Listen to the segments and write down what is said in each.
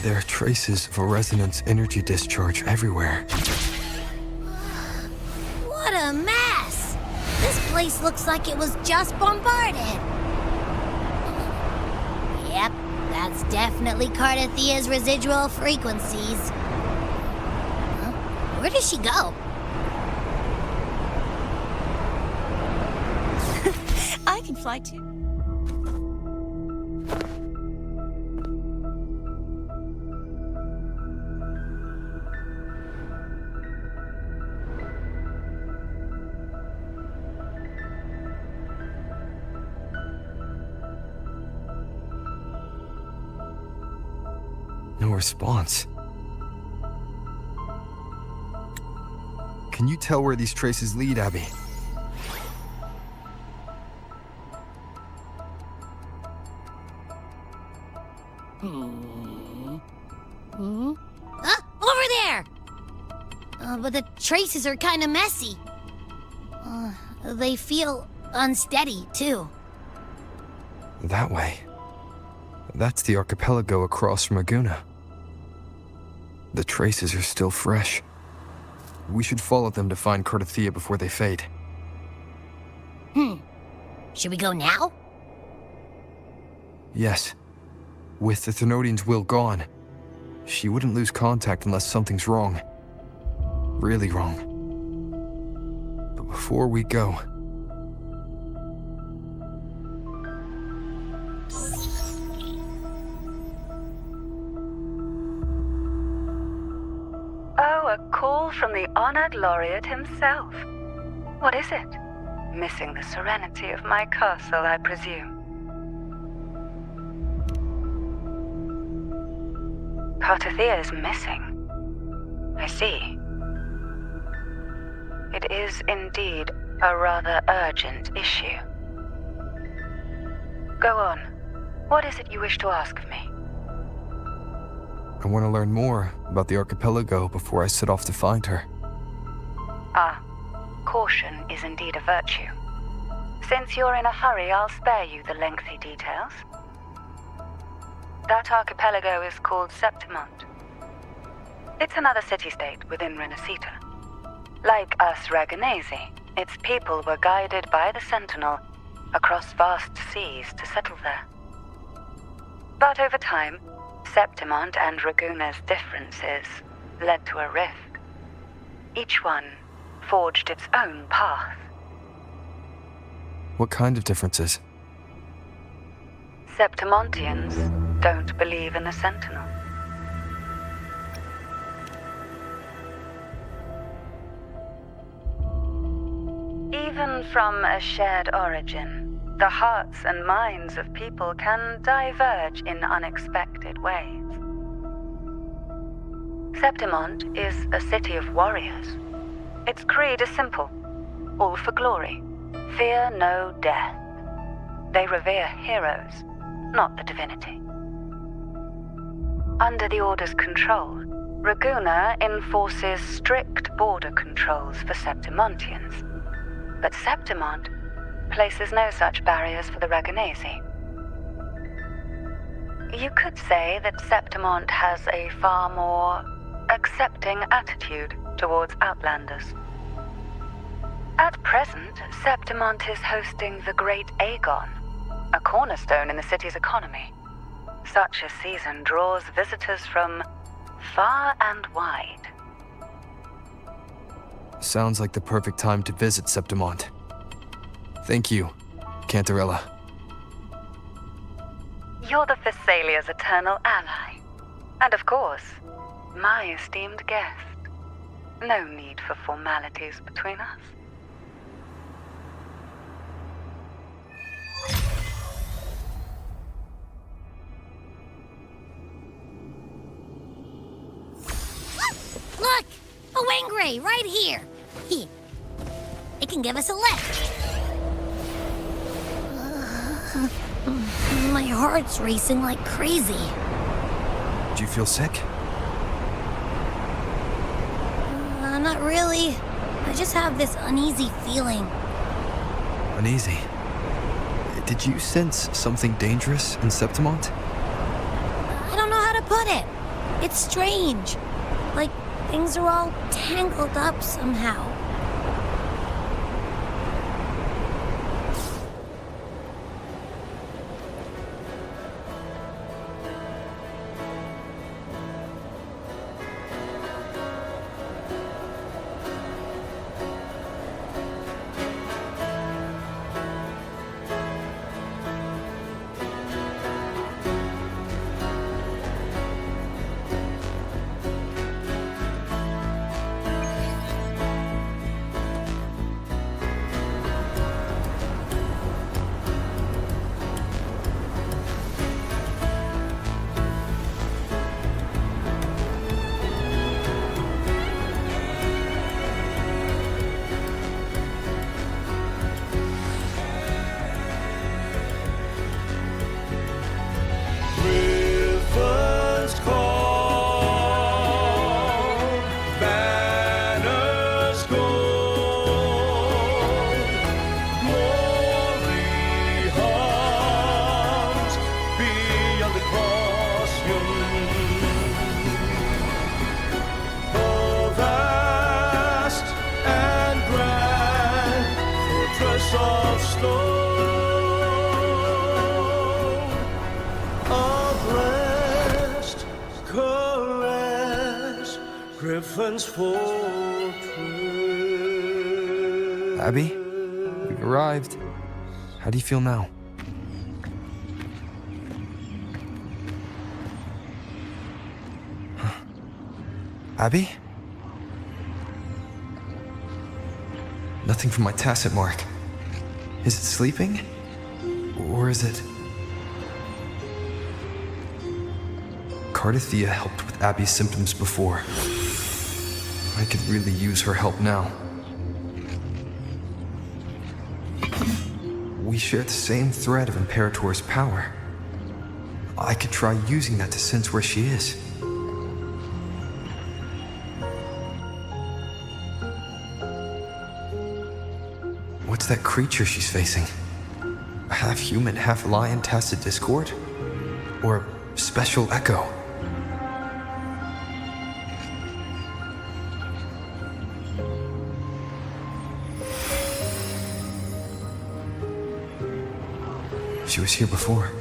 There are traces of a resonance energy discharge everywhere. What a mess! This place looks like it was just bombarded. Yep, that's definitely Cardathia's residual frequencies. Huh? Where does she go? I can fly too. No response. Can you tell where these traces lead, Abby? Over there! But the traces are kind of messy. They feel unsteady, too. That way. That's the archipelago across from Aguna. The traces are still fresh. We should follow them to find Cardathia before they fade. Should we go now? Yes. With the Thenodian's will gone, she wouldn't lose contact unless something's wrong. Really wrong. But before we go... Oh, a call from the honored laureate himself. What is it? Missing the serenity of my castle, I presume. Cardathia is missing. I see. It is indeed a rather urgent issue. Go on. What is it you wish to ask of me? I want to learn more about the archipelago before I set off to find her. Ah, caution is indeed a virtue. Since you're in a hurry, I'll spare you the lengthy details. That archipelago is called Septimont. It's another city-state within Renacita. Like us Raganesi, its people were guided by the Sentinel across vast seas to settle there. But over time, Septimont and Raguna's differences led to a rift. Each one forged its own path. What kind of differences? Septimontians don't believe in the Sentinel. Even from a shared origin, the hearts and minds of people can diverge in unexpected ways. Septimont is a city of warriors. Its creed is simple: all for glory, fear no death. They revere heroes, not the divinity. Under the Order's control, Raguna enforces strict border controls for Septimontians, but Septimont places no such barriers for the Raganesi. You could say that Septimont has a far more accepting attitude towards Outlanders. At present, Septimont is hosting the Great Aegon, a cornerstone in the city's economy. Such a season draws visitors from far and wide. Sounds like the perfect time to visit Septimont. Thank you, Cantarella. You're the Thessalia's eternal ally. And of course, my esteemed guest. No need for formalities between us. Look! A Wangray right here! It can give us a lift. My heart's racing like crazy. Do you feel sick? Not really. I just have this uneasy feeling. Uneasy? Did you sense something dangerous in Septimont? I don't know how to put it. It's strange. Like things are all tangled up somehow. of stone, a blessed caress, Griffin's fortress. Abby, we've arrived. How do you feel now? Abby? Nothing from my tacit mark. Is it sleeping? Or is it... Cardathia helped with Abby's symptoms before. I could really use her help now. We share the same thread of Imperator's power. I could try using that to sense where she is. What's that creature she's facing? Half human, half lion tested discord? Or special echo? She was here before.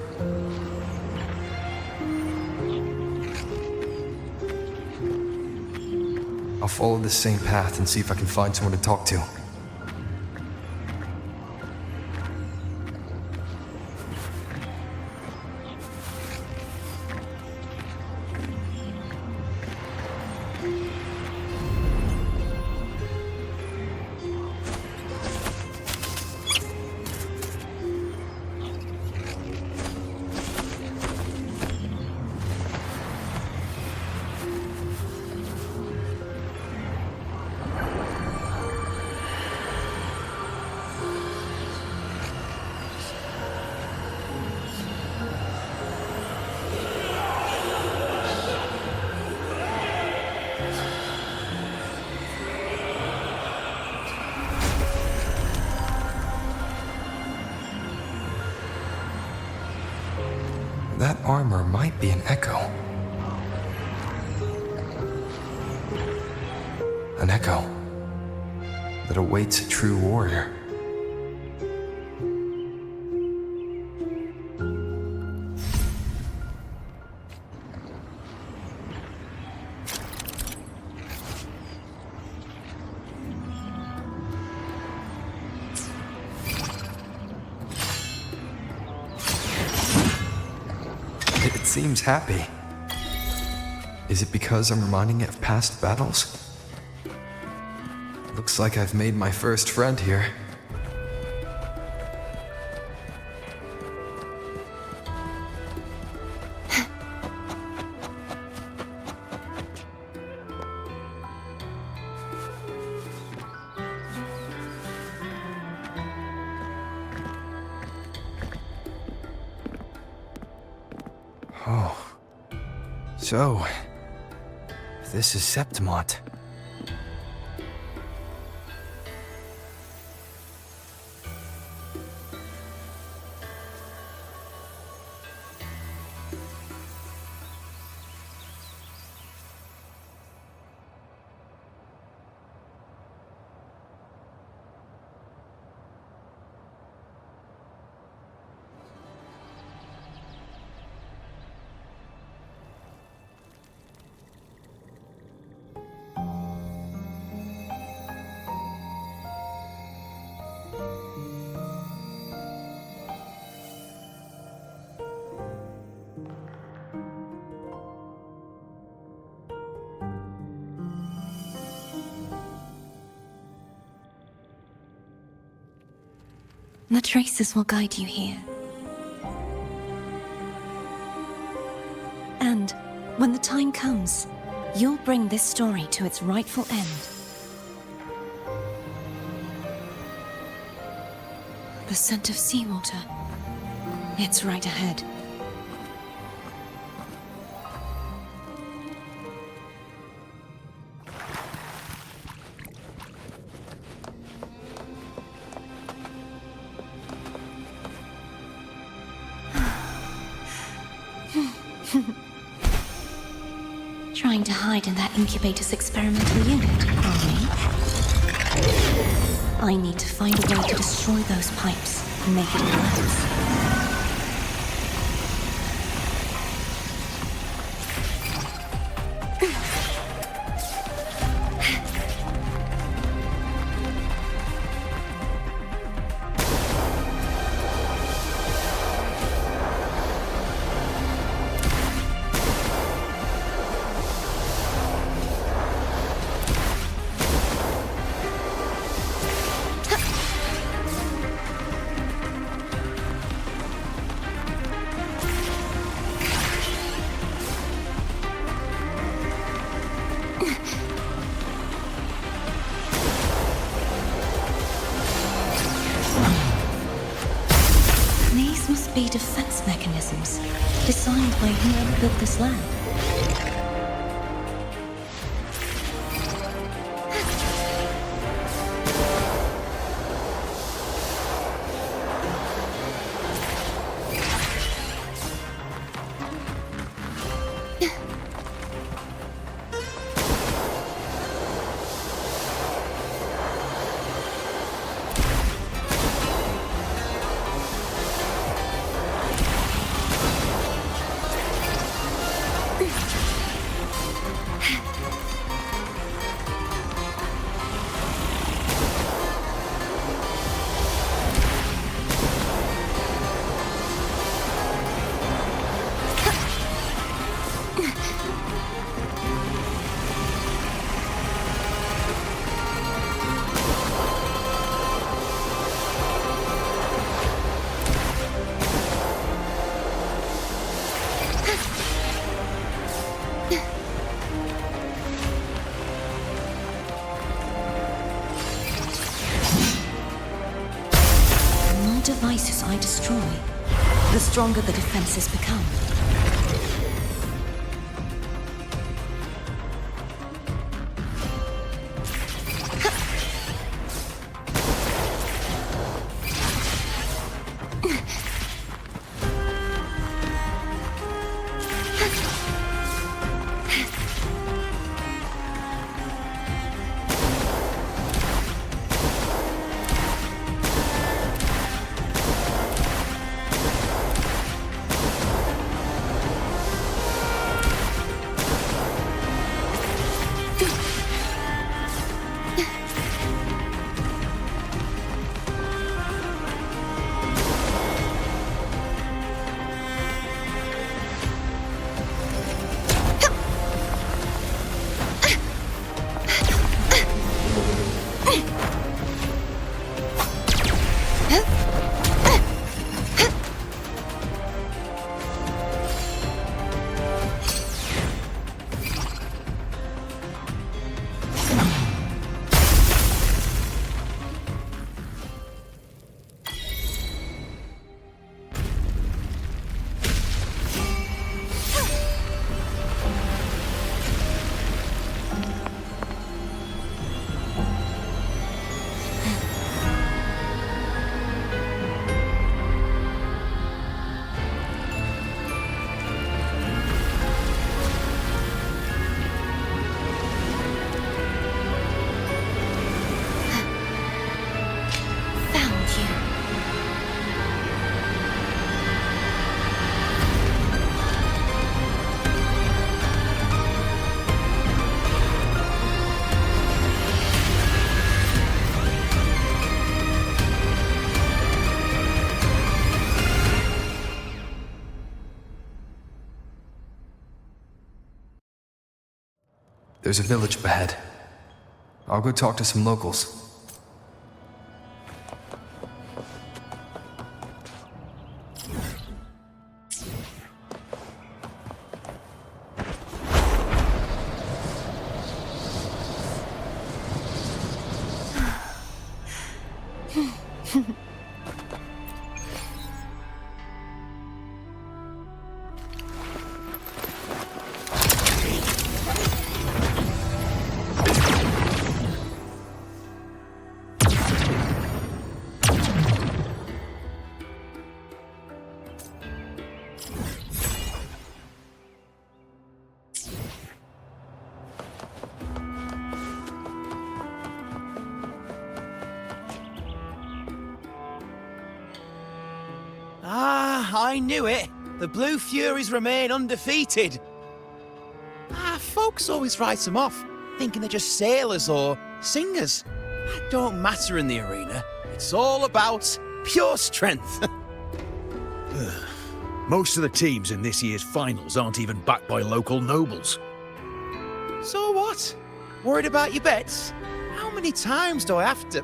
I'll follow this same path and see if I can find someone to talk to. That armor might be an echo. An echo that awaits a true warrior. It seems happy. Is it because I'm reminding it of past battles? Looks like I've made my first friend here. Oh. So, this is Septimont. The traces will guide you here. And when the time comes, you'll bring this story to its rightful end. The scent of seawater. It's right ahead. Trying to hide in that incubator's experimental unit, are we? I need to find a way to destroy those pipes and make it collapse. These must be defense mechanisms designed by whoever built this land. Devices I destroy, the stronger the defenses become. There's a village up ahead. I'll go talk to some locals. Ah, I knew it. The Blue Furies remain undefeated. Folks always write them off, thinking they're just sailors or singers. That don't matter in the arena. It's all about pure strength. Most of the teams in this year's finals aren't even backed by local nobles. So what? Worried about your bets? How many times do I have to...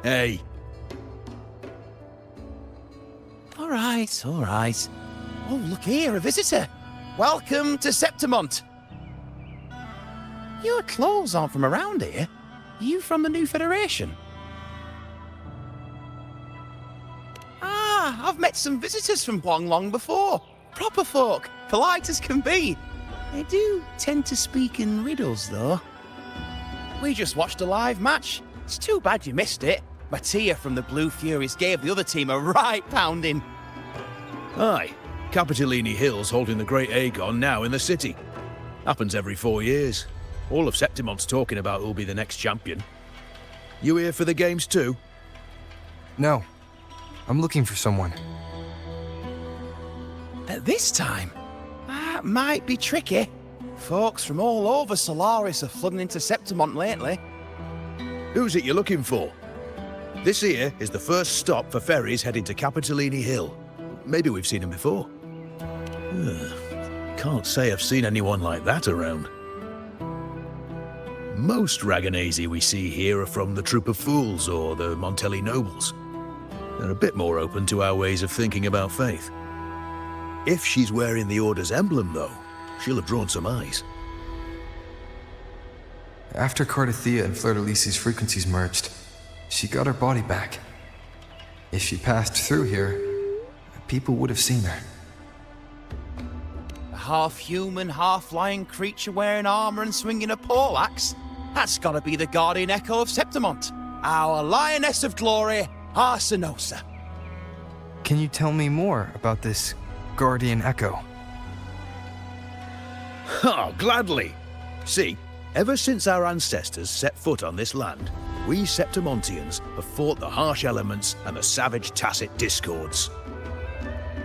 Hey, All right, all right. Oh, look here, a visitor. Welcome to Septimont. Your clothes aren't from around here. Are you from the new Federation? Ah, I've met some visitors from Huanglong before. Proper folk, polite as can be. They do tend to speak in riddles, though. We just watched a live match. It's too bad you missed it. Mattia from the Blue Furies gave the other team a right pounding. aye. Capitolini Hill's holding the Great Aegon now in the city. Happens every 4 years. All of Septimont's talking about who'll be the next champion. You here for the games too? No. I'm looking for someone. At this time? That might be tricky. Folks from all over Solaris are flooding into Septimont lately. Who's it you're looking for? This here is the first stop for ferries heading to Capitolini Hill. Maybe we've seen him before. Can't say I've seen anyone like that around. Most Raganesi we see here are from the Troop of Fools or the Montelli Nobles. They're a bit more open to our ways of thinking about faith. If she's wearing the Order's emblem, though, she'll have drawn some eyes. After Cardathia and Fleur-de-Lis's frequencies merged, she got her body back. If she passed through here, people would have seen her. A half-human, half-lion creature wearing armor and swinging a poleaxe? That's gotta be the Guardian Echo of Septimont. Our Lioness of Glory, Arsinosa. Can you tell me more about this Guardian Echo? Ha! Gladly! See, ever since our ancestors set foot on this land, we Septimontians have fought the harsh elements and the savage tacit discords.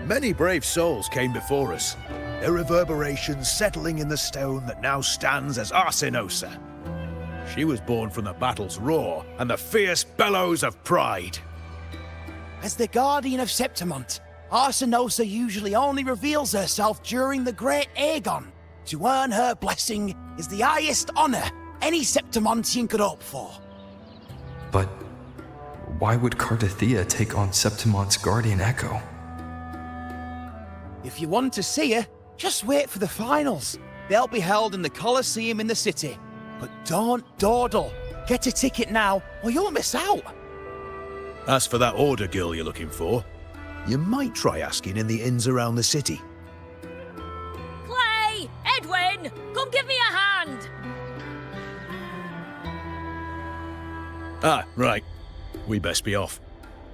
Many brave souls came before us, their reverberations settling in the stone that now stands as Arsinosa. She was born from the battle's roar and the fierce bellows of pride. As the Guardian of Septimont, Arsinosa usually only reveals herself during the Great Aegon. To earn her blessing is the highest honor any Septimontian could hope for. But why would Cardathia take on Septimont's Guardian Echo? If you want to see her, just wait for the finals. They'll be held in the Colosseum in the city. But don't dawdle. Get a ticket now, or you'll miss out. As for that Order girl you're looking for, you might try asking in the inns around the city. Clay! Edwin! Come give me a hand! Ah, right. We best be off.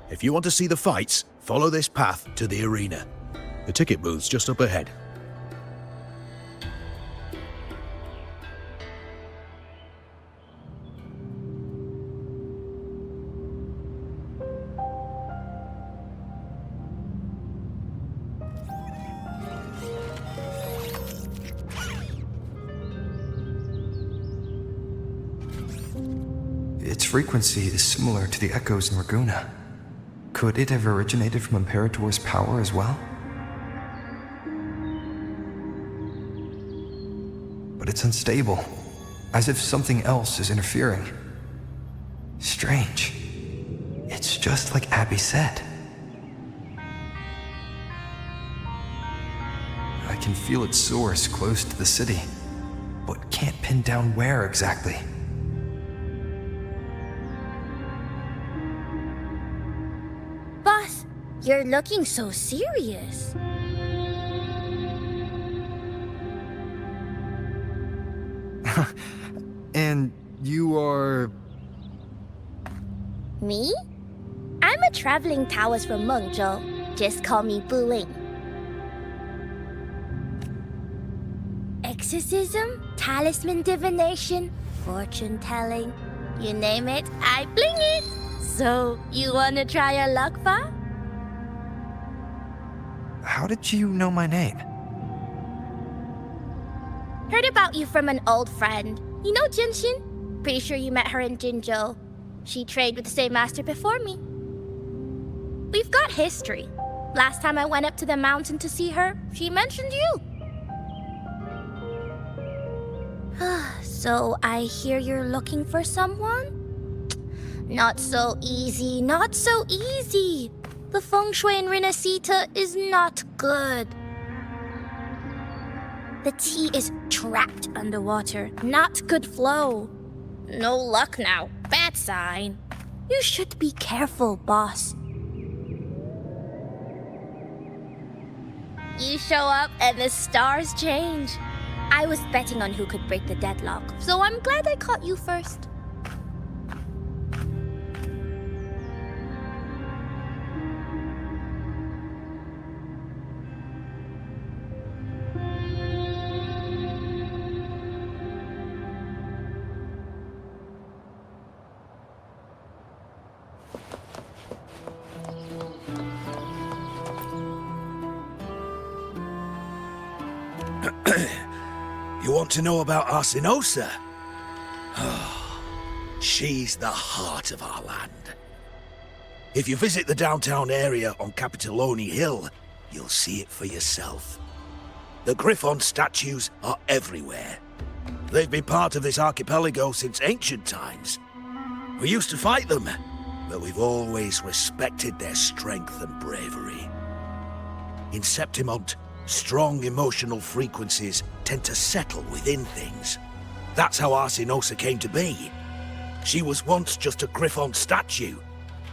If you want to see the fights, follow this path to the arena. The ticket booth's just up ahead. Its frequency is similar to the echoes in Raguna. Could it have originated from Imperator's power as well? But it's unstable, as if something else is interfering. Strange. It's just like Abby said. I can feel its source close to the city, but can't pin down where exactly. Boss, you're looking so serious. And you are... Me? I'm a traveling Taoist from Mengzhou. Just call me Bu Ling. Exorcism, talisman divination, fortune telling. You name it, I bling it. So, you wanna try your luck, Fa? How did you know my name? Heard about you from an old friend. You know Jinshin? Pretty sure you met her in Jinzhou. She trained with the same master before me. We've got history. Last time I went up to the mountain to see her, she mentioned you. So I hear you're looking for someone? Not so easy, not so easy. The feng shui in Renacita is not good. The tea is trapped underwater, not good flow. No luck now, bad sign. You should be careful, boss. You show up and the stars change. I was betting on who could break the deadlock, so I'm glad I caught you first. You want to know about Arsinosa? She's the heart of our land. If you visit the downtown area on Capitoloni Hill, you'll see it for yourself. The Griffon statues are everywhere. They've been part of this archipelago since ancient times. We used to fight them, but we've always respected their strength and bravery. In Septimont, strong emotional frequencies tend to settle within things. That's how Arsinosa came to be. She was once just a Griffon statue,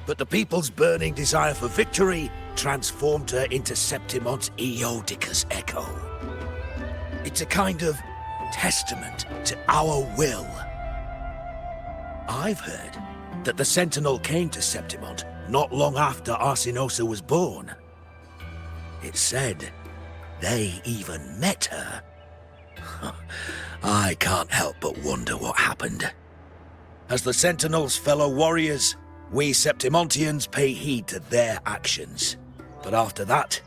but the people's burning desire for victory transformed her into Septimont's Eodica's echo. It's a kind of testament to our will. I've heard that the Sentinel came to Septimont not long after Arsinosa was born. It's said they even met her. I can't help but wonder what happened. As the Sentinel's fellow warriors, we Septimontians pay heed to their actions. But after that,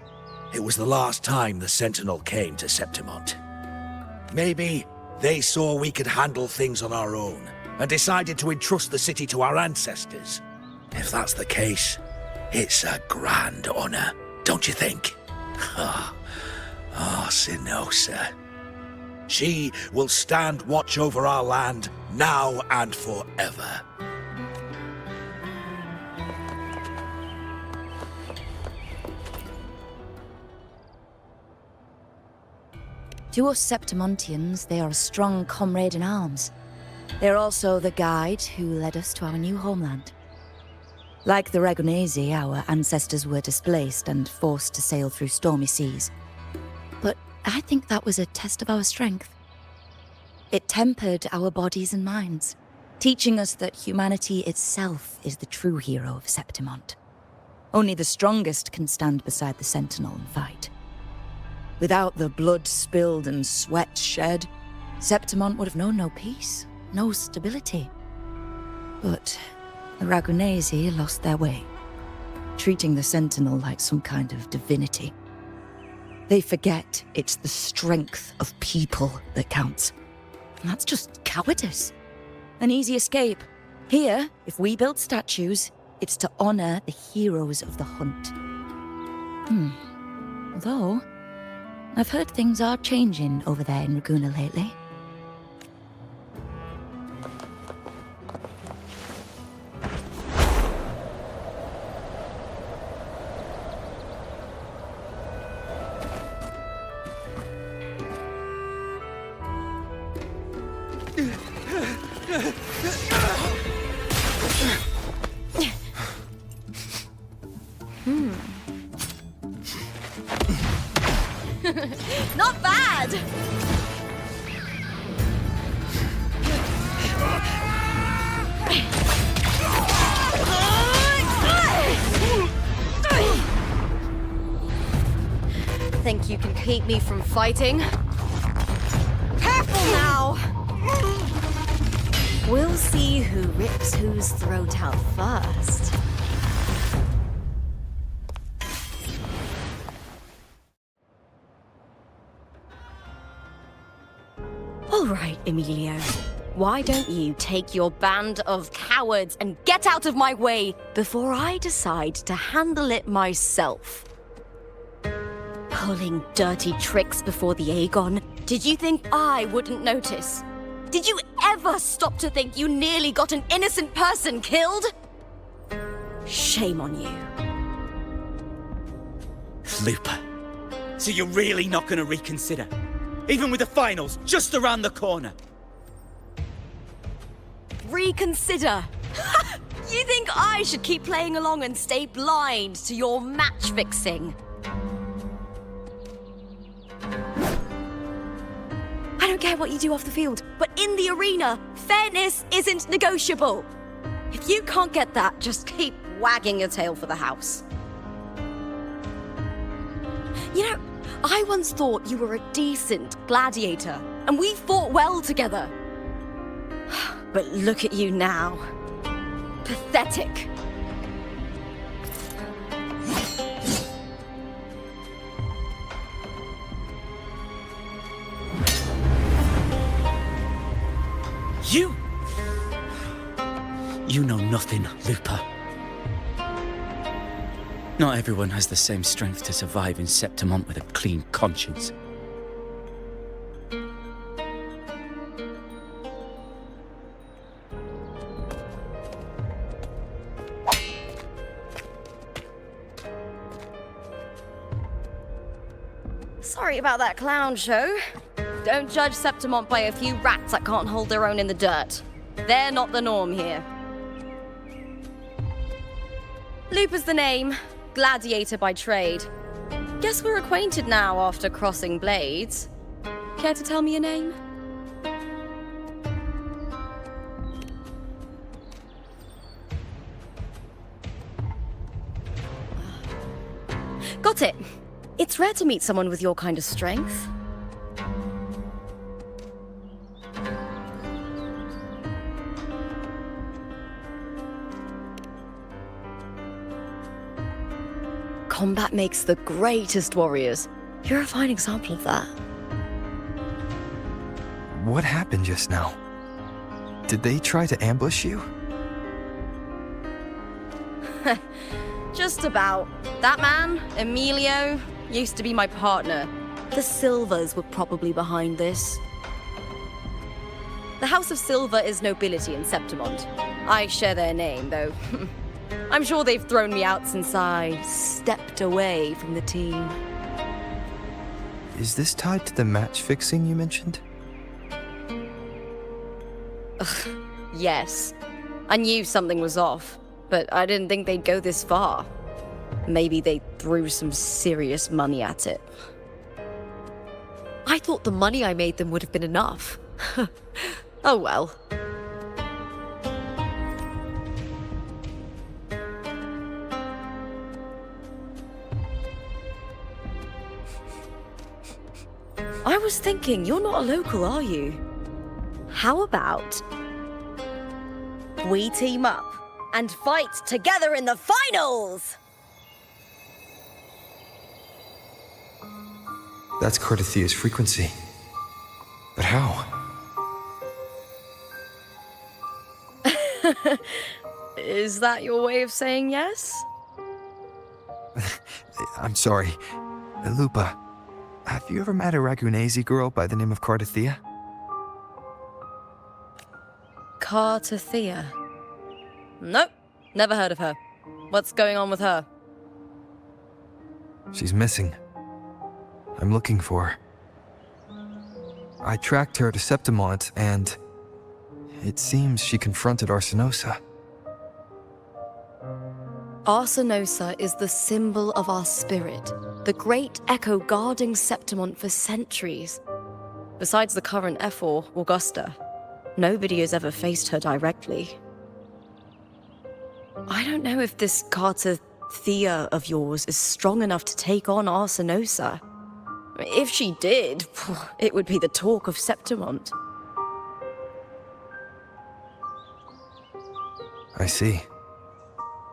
it was the last time the Sentinel came to Septimont. Maybe they saw we could handle things on our own and decided to entrust the city to our ancestors. If that's the case, it's a grand honor, don't you think? Arsinosa. She will stand watch over our land now and forever. To us Septimontians, they are a strong comrade in arms. They're also the guide who led us to our new homeland. Like the Ragonesi, our ancestors were displaced and forced to sail through stormy seas. But I think that was a test of our strength. It tempered our bodies and minds, teaching us that humanity itself is the true hero of Septimont. Only the strongest can stand beside the Sentinel and fight. Without the blood spilled and sweat shed, Septimont would have known no peace, no stability. But the Ragonesi lost their way, treating the Sentinel like some kind of divinity. They forget it's the strength of people that counts. And that's just cowardice. An easy escape. Here, if we build statues, it's to honor the heroes of the hunt. Although, I've heard things are changing over there in Raguna lately. Not bad! Think you can keep me from fighting? careful now! We'll see who rips whose throat out first. All right, Emilio. Why don't you take your band of cowards and get out of my way before I decide to handle it myself? Pulling dirty tricks before the Aegon? Did you think I wouldn't notice? Did you ever stop to think you nearly got an innocent person killed? Shame on you. Lupa, so you're really not going to reconsider? Even with the finals just around the corner? Reconsider? You think I should keep playing along and stay blind to your match fixing? I don't care what you do off the field, but in the arena, fairness isn't negotiable. If you can't get that, just keep wagging your tail for the house. You know, I once thought you were a decent gladiator, and we fought well together. But look at you now. Pathetic. You know nothing, Lupa. Not everyone has the same strength to survive in Septimont with a clean conscience. Sorry about that clown show. Don't judge Septimont by a few rats that can't hold their own in the dirt. They're not the norm here. Lupa's the name, gladiator by trade. Guess we're acquainted now after crossing blades. Care to tell me your name? Got it. It's rare to meet someone with your kind of strength. Combat makes the greatest warriors. You're a fine example of that. What happened just now? Did they try to ambush you? Just about. That man, Emilio, used to be my partner. The Silvers were probably behind this. The House of Silver is nobility in Septimont. I share their name, though. I'm sure they've thrown me out since I stepped away from the team. Is this tied to the match fixing you mentioned? Yes. I knew something was off, but I didn't think they'd go this far. Maybe they threw some serious money at it. I thought the money I made them would have been enough. Oh well. I was thinking, you're not a local, are you? How about we team up and fight together in the finals? That's Cardathia's frequency. But how? Is that your way of saying yes? I'm sorry. Lupa, have you ever met a Ragunese girl by the name of Cardathia? Cardathia? Nope, never heard of her. What's going on with her? She's missing. I'm looking for her. I tracked her to Septimont, and it seems she confronted Arsenosa. Arsenosa is the symbol of our spirit, the great echo guarding Septimont for centuries. Besides the current Ephor, Augusta, nobody has ever faced her directly. I don't know if this Cardathia of yours is strong enough to take on Arsenosa. If she did, it would be the talk of Septimont. I see.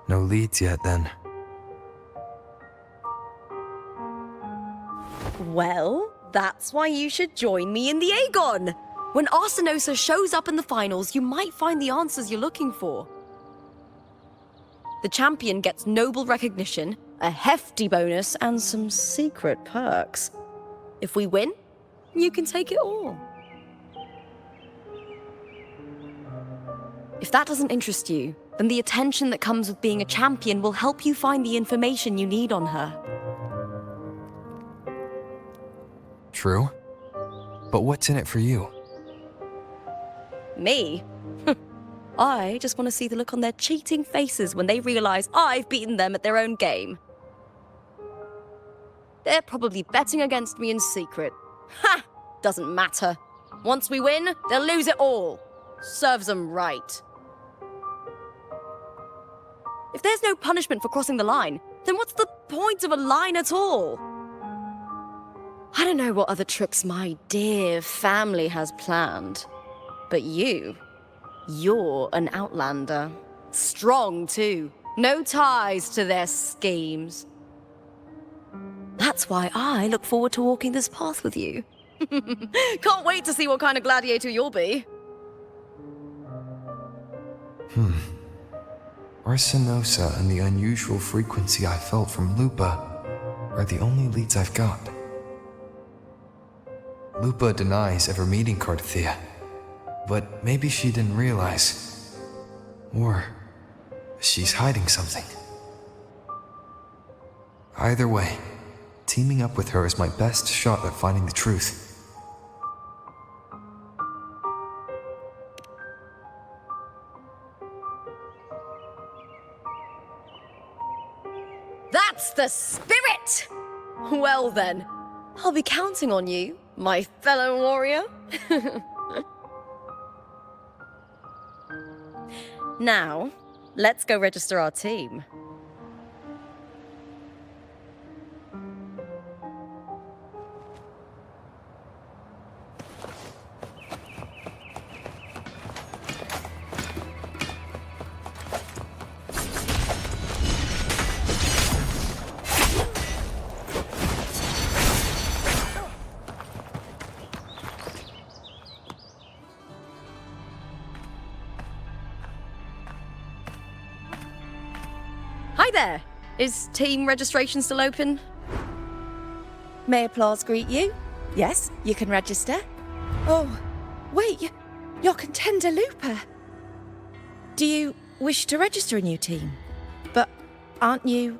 No leads yet, then. Well, that's why you should join me in the Aegon. When Arsinosa shows up in the finals, you might find the answers you're looking for. The champion gets noble recognition, a hefty bonus, and some secret perks. If we win, you can take it all. If that doesn't interest you, then the attention that comes with being a champion will help you find the information you need on her. True. But what's in it for you? Me? I just want to see the look on their cheating faces when they realize I've beaten them at their own game. They're probably betting against me in secret. Ha! Doesn't matter. Once we win, they'll lose it all. Serves them right. If there's no punishment for crossing the line, then what's the point of a line at all? I don't know what other tricks my dear family has planned, but you're an outlander. Strong, too. No ties to their schemes. That's why I look forward to walking this path with you. Can't wait to see what kind of gladiator you'll be. Arsinosa and the unusual frequency I felt from Lupa are the only leads I've got. Lupa denies ever meeting Carthea, but maybe she didn't realize. Or she's hiding something. Either way, teaming up with her is my best shot at finding the truth. That's the spirit! Well then, I'll be counting on you, my fellow warrior. Now, let's go register our team. Hi there! Is team registration still open? May applause greet you? Yes, you can register. Oh, wait, you're contender Lupa. Do you wish to register a new team? But aren't you...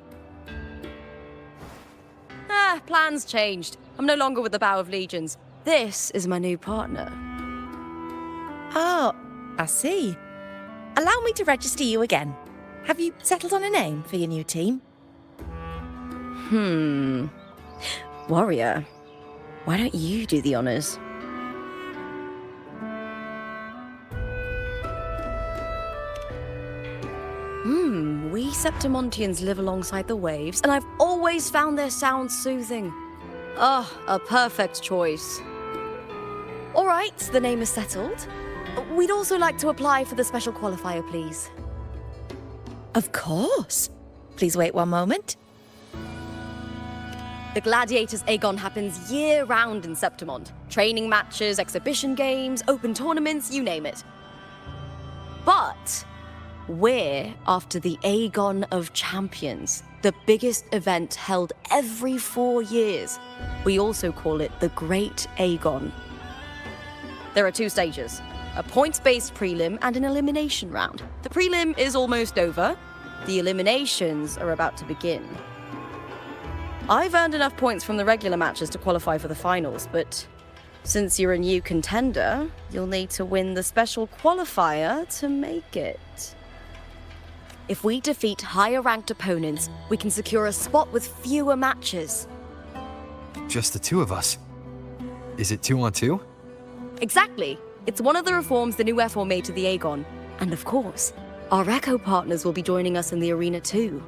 Plans changed. I'm no longer with the Bow of Legions. This is my new partner. Oh, I see. Allow me to register you again. Have you settled on a name for your new team? Warrior, why don't you do the honors? We Septimontians live alongside the waves, and I've always found their sound soothing. A perfect choice. All right, the name is settled. We'd also like to apply for the special qualifier, please. Of course. Please wait one moment. The Gladiators Aegon happens year-round in Septimont. Training matches, exhibition games, open tournaments, you name it. But we're after the Aegon of Champions, the biggest event held every 4 years. We also call it the Great Aegon. There are 2 stages, a points-based prelim and an elimination round. The prelim is almost over. The eliminations are about to begin. I've earned enough points from the regular matches to qualify for the finals, but since you're a new contender, you'll need to win the special qualifier to make it. If we defeat higher-ranked opponents, we can secure a spot with fewer matches. Just the 2 of us? Is it 2 on 2? Exactly. It's one of the reforms the new FO made to the Aegon. And of course, our Echo partners will be joining us in the arena too.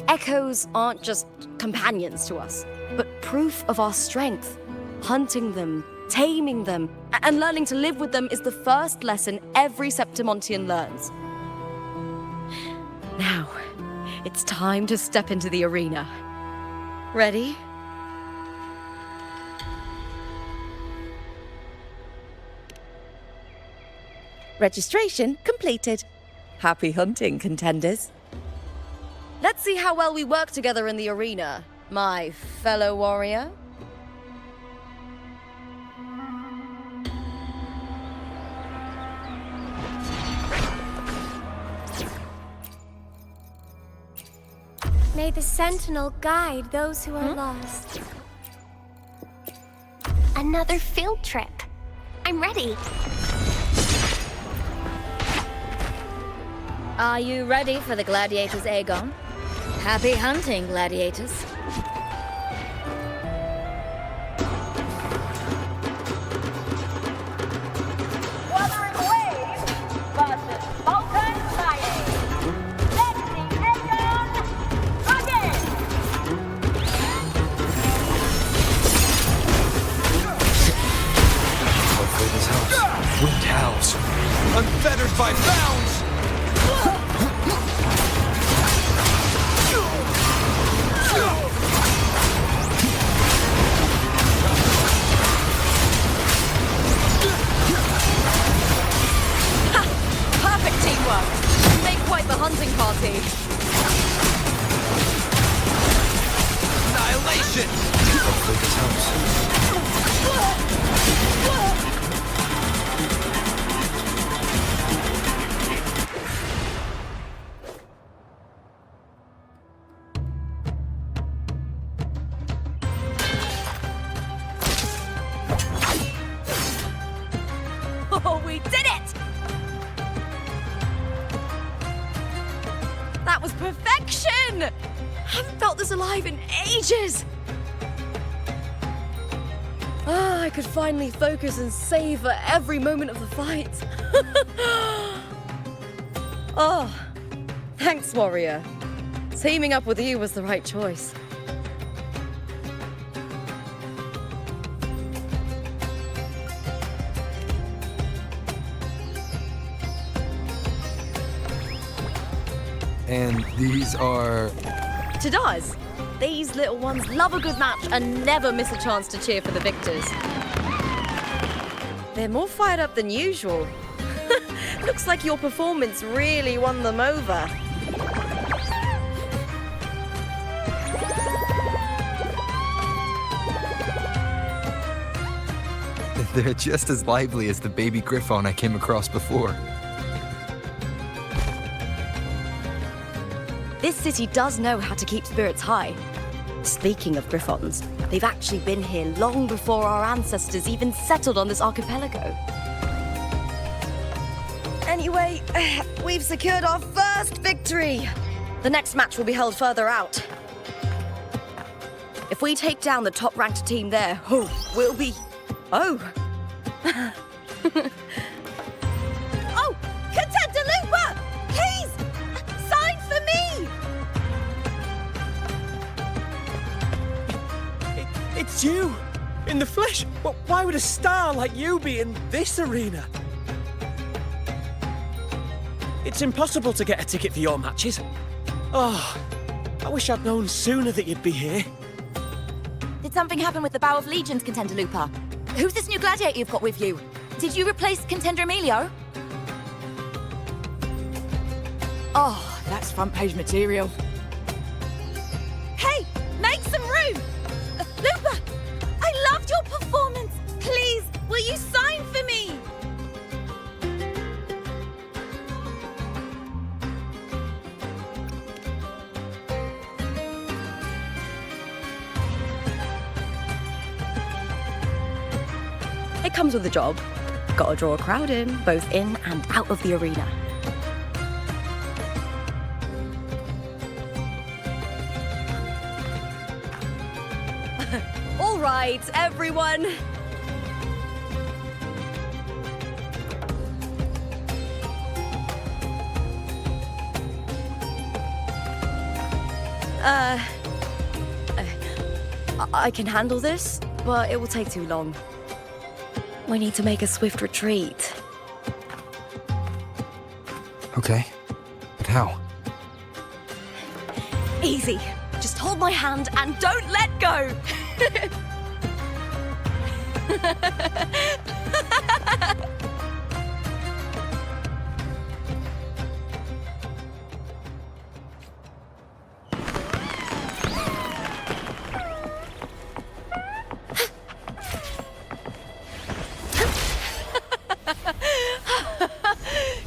Echoes aren't just companions to us. but proof of our strength. Hunting them, taming them, and learning to live with them is the first lesson every Septimontian learns. Now, it's time to step into the arena. Ready? Registration completed. Happy hunting, contenders. Let's see how well we work together in the arena, my fellow warrior. May the Sentinel guide those who are lost. Another field trip. I'm ready. Are you ready for the gladiators, Aegon? Happy hunting, gladiators. Wuthering Waves versus Vulcan Flying. Let's see Aegon again! Hopefully this helps. Wind howls. Unfettered by bounds! Perfect teamwork. You make quite the hunting party. Annihilation! Hopefully this helps. Oh, we did it! That was perfection! Haven't felt this alive in ages! I could finally focus and savor every moment of the fight. Oh, thanks, warrior. Teaming up with you was the right choice. And these are... Tadars, these little ones love a good match and never miss a chance to cheer for the victors. They're more fired up than usual. Looks like your performance really won them over. They're just as lively as the baby griffon I came across before. This city does know how to keep spirits high. Speaking of griffons, they've actually been here long before our ancestors even settled on this archipelago. Anyway, we've secured our first victory. The next match will be held further out. If we take down the top-ranked team there, we'll be... Oh! Oh! Contender Lupa! Please! Sign for me! It's you! In the flesh! Well, why would a star like you be in this arena? It's impossible to get a ticket for your matches. Oh, I wish I'd known sooner that you'd be here. Did something happen with the Bow of Legions, Contender Lupa? Who's this new gladiator you've got with you? Did you replace Contender Emilio? Oh, that's front page material. Hey, make some room! Lupa, I loved your performance. Please, will you sign for me? It comes with a job. Gotta draw a crowd in, both in and out of the arena. All right, everyone. I can handle this, but it will take too long. We need to make a swift retreat. Okay, but how? Easy. Just hold my hand and don't let go!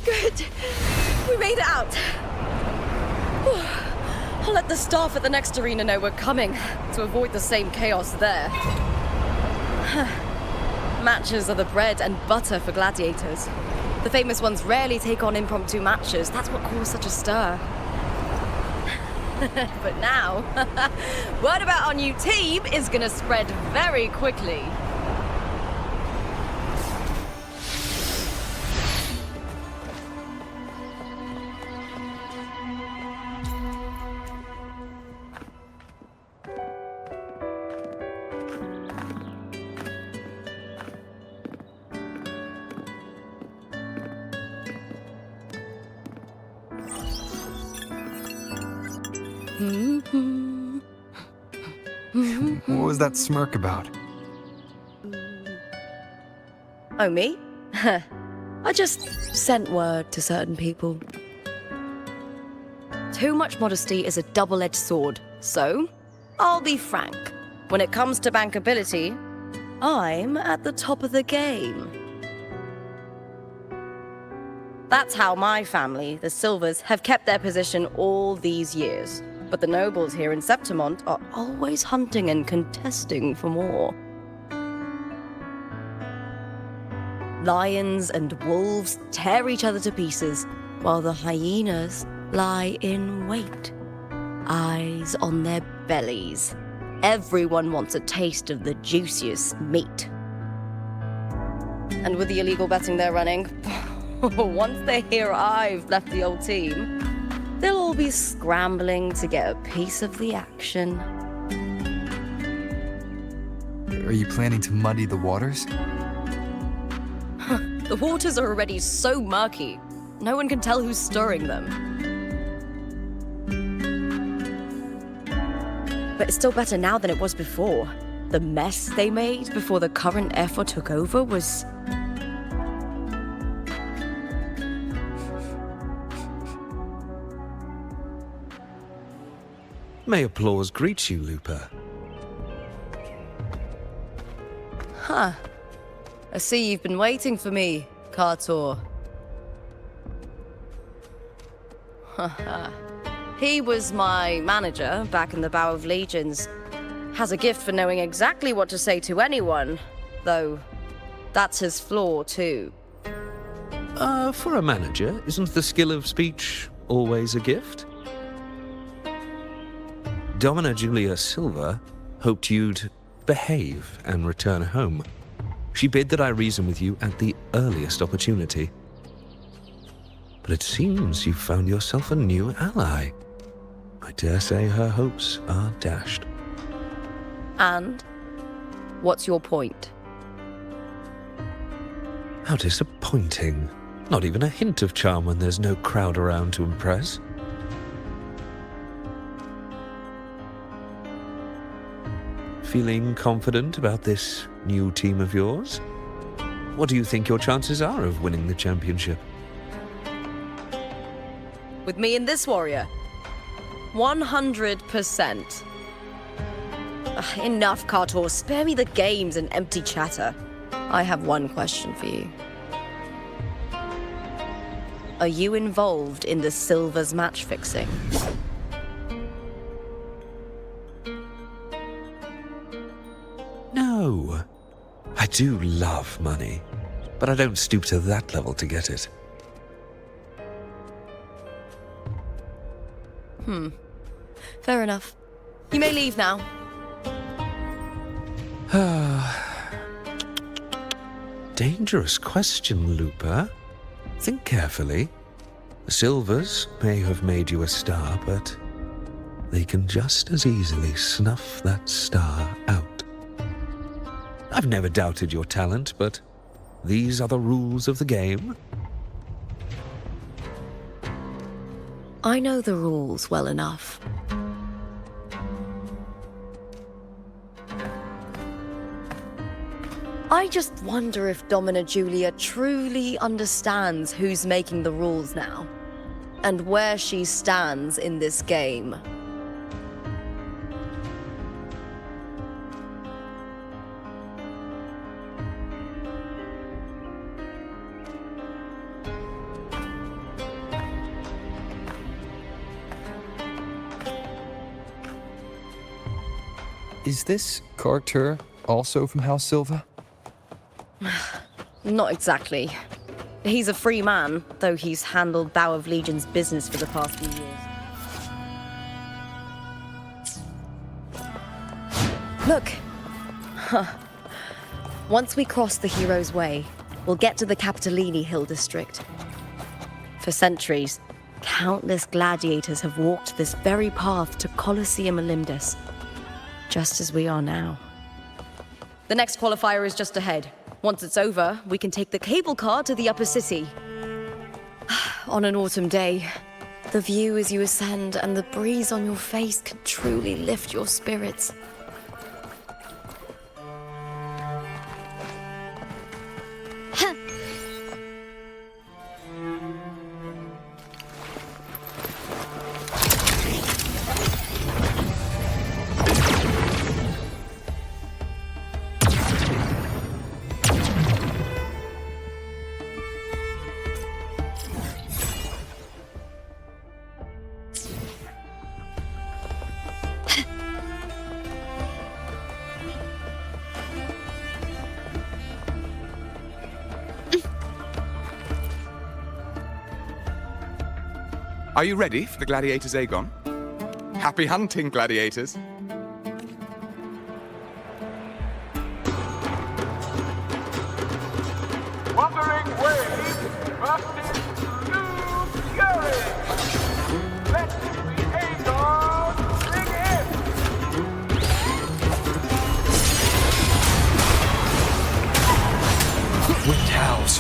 Good. We made it out. I'll let the staff at the next arena know we're coming to avoid the same chaos there. Matches are the bread and butter for gladiators. The famous ones rarely take on impromptu matches. That's what caused such a stir. But now, word about our new team is gonna spread very quickly. What was that smirk about? Oh, me? I just sent word to certain people. Too much modesty is a double-edged sword, so I'll be frank. When it comes to bankability, I'm at the top of the game. That's how my family, the Silvers, have kept their position all these years. But the nobles here in Septimont are always hunting and contesting for more. Lions and wolves tear each other to pieces, while the hyenas lie in wait, eyes on their bellies. Everyone wants a taste of the juiciest meat. And with the illegal betting they're running, once they hear I've left the old team, they'll all be scrambling to get a piece of the action. Are you planning to muddy the waters? The waters are already so murky, no one can tell who's stirring them. But it's still better now than it was before. The mess they made before the current effort took over was... May applause greet you, Lupa. Huh. I see you've been waiting for me, Kartor. He was my manager back in the Bow of Legions. Has a gift for knowing exactly what to say to anyone, though that's his flaw too. For a manager, isn't the skill of speech always a gift? Domina Julia Silva hoped you'd behave and return home. She bid that I reason with you at the earliest opportunity. But it seems you've found yourself a new ally. I dare say her hopes are dashed. And? What's your point? How disappointing. Not even a hint of charm when there's no crowd around to impress. Feeling confident about this new team of yours? What do you think your chances are of winning the championship? With me and this warrior? 100%. Enough, Kartor. Spare me the games and empty chatter. I have one question for you. Are you involved in the Silvers match fixing? No. I do love money, but I don't stoop to that level to get it. Fair enough. You may leave now. Dangerous question, Lupa. Think carefully. The Silvers may have made you a star, but they can just as easily snuff that star out. I've never doubted your talent, but these are the rules of the game. I know the rules well enough. I just wonder if Domina Julia truly understands who's making the rules now, and where she stands in this game. Is this Carter also from House Silva? Not exactly. He's a free man, though he's handled Bow of Legion's business for the past few years. Look! Huh. Once we cross the Hero's Way, we'll get to the Capitolini Hill district. For centuries, countless gladiators have walked this very path to Colosseum Olympus, just as we are now. The next qualifier is just ahead. Once it's over, we can take the cable car to the upper city. On an autumn day, the view as you ascend and the breeze on your face can truly lift your spirits. Are you ready for the gladiators, Aegon? Happy hunting, gladiators. Wuthering Waves versus Blue Fury. Let's see Aegon bring in. Wind howls,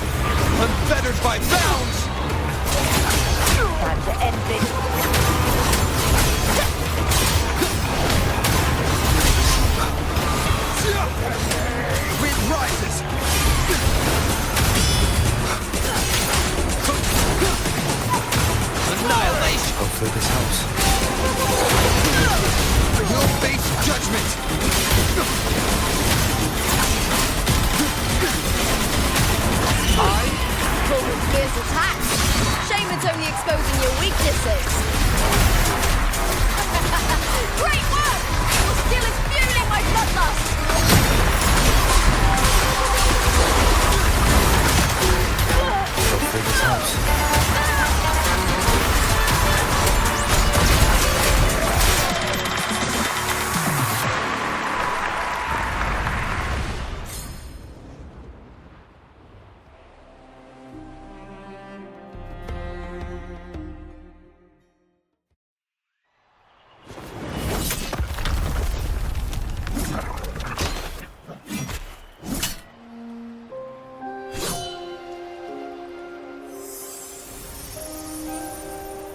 unfettered by bounds! Time to end this. Wind rises! Annihilation! Hopefully this helps. You'll face judgment! I call it fierce attacks. Shame it's only exposing your weaknesses. Great work! Your skill is fueling my bloodlust! Hopefully this helps.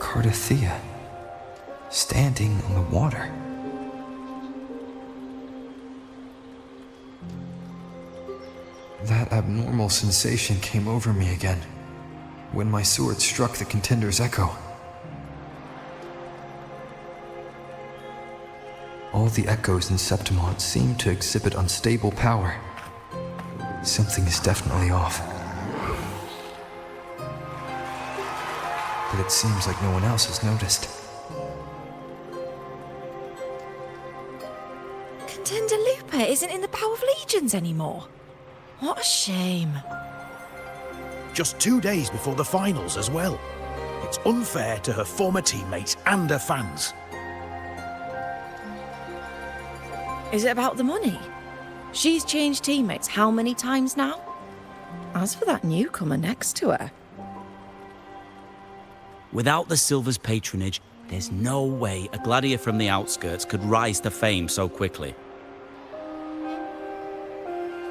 Cardothea, standing on the water. That abnormal sensation came over me again, when my sword struck the contender's echo. All the echoes in Septimont seem to exhibit unstable power. Something is definitely off. But it seems like no one else has noticed. Contender Lupa isn't in the Bow of Legions anymore. What a shame. Just 2 days before the finals as well. It's unfair to her former teammates and her fans. Is it about the money? She's changed teammates how many times now? As for that newcomer next to her... Without the Silver's patronage, There's no way a gladiator from the outskirts could rise to fame so quickly.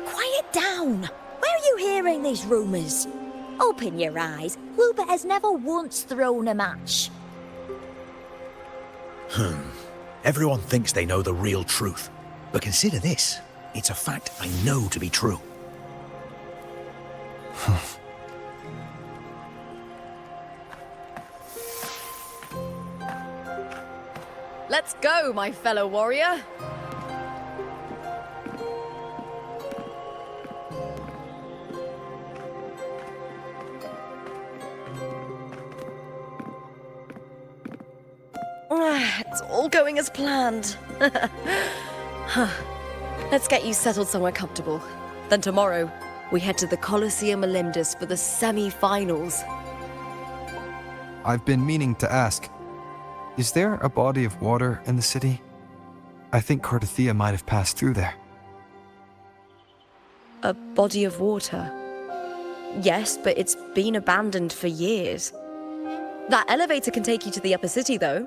Quiet down! Where are you hearing these rumours? Open your eyes. Wilbur has never once thrown a match. Everyone thinks they know the real truth. But consider this. It's a fact I know to be true. Let's go, my fellow warrior. It's all going as planned. Let's get you settled somewhere comfortable. Then tomorrow, we head to the Colosseum Olympus for the semi-finals. I've been meaning to ask, is there a body of water in the city? I think Cardothea might have passed through there. A body of water? Yes, but it's been abandoned for years. That elevator can take you to the upper city, though.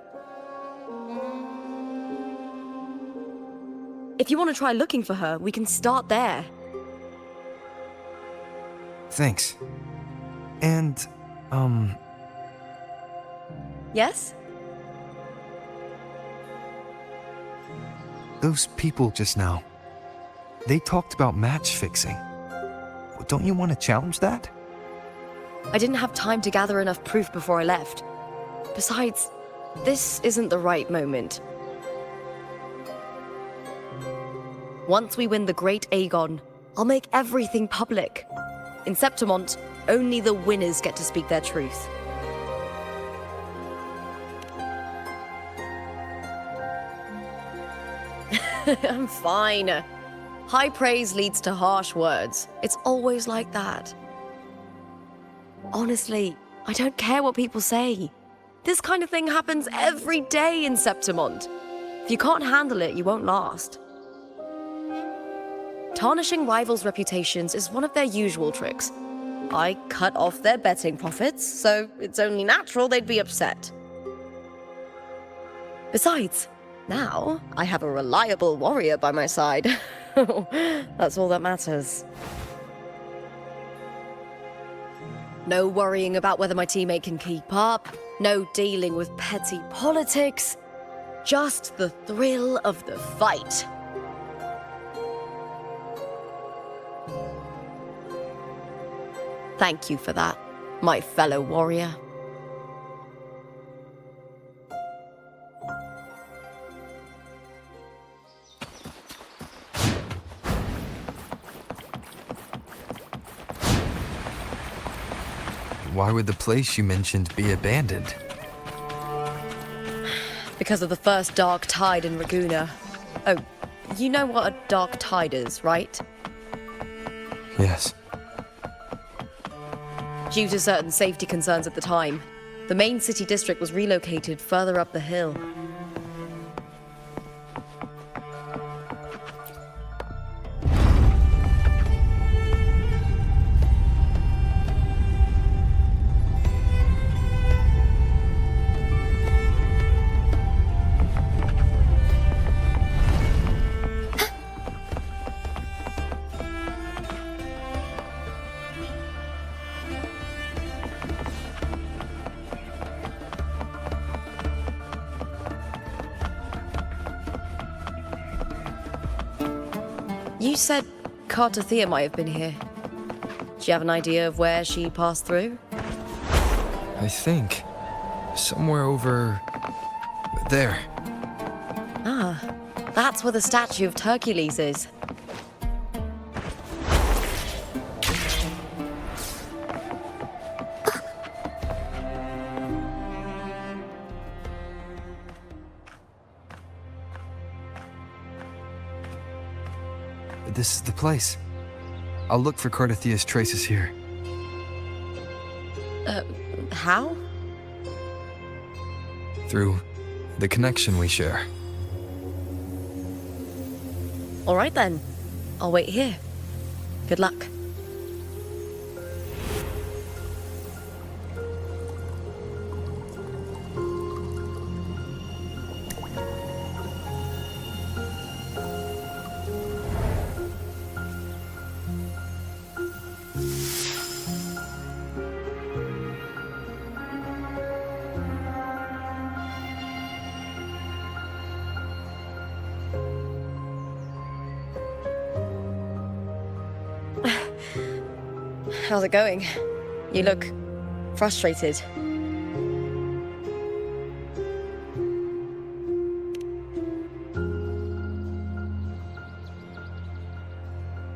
If you want to try looking for her, we can start there. Thanks. And, Yes? those people just now, they talked about match fixing. Don't you want to challenge that? I didn't have time to gather enough proof before I left. Besides, this isn't the right moment. Once we win the Great Aegon, I'll make everything public. In Septimont, only the winners get to speak their truth. I'm fine. High praise leads to harsh words. It's always like that. Honestly, I don't care what people say. This kind of thing happens every day in Septimont. If you can't handle it, you won't last. Tarnishing rivals' reputations is one of their usual tricks. I cut off their betting profits, so it's only natural they'd be upset. Besides, now I have a reliable warrior by my side. That's all that matters. No worrying about whether my teammate can keep up, no dealing with petty politics, just the thrill of the fight. Thank you for that, my fellow warrior. Why would the place you mentioned be abandoned? Because of the first dark tide in Raguna. Oh, you know what a dark tide is, right? Yes. Due to certain safety concerns at the time, the main city district was relocated further up the hill. You said Cardothea might have been here. Do you have an idea of where she passed through? I think. Somewhere over there. Ah, that's where the statue of Hercules is. This is the place. I'll look for Cardothea's traces here. How? Through the connection we share. All right then. I'll wait here. Good luck. How's it going? You look frustrated.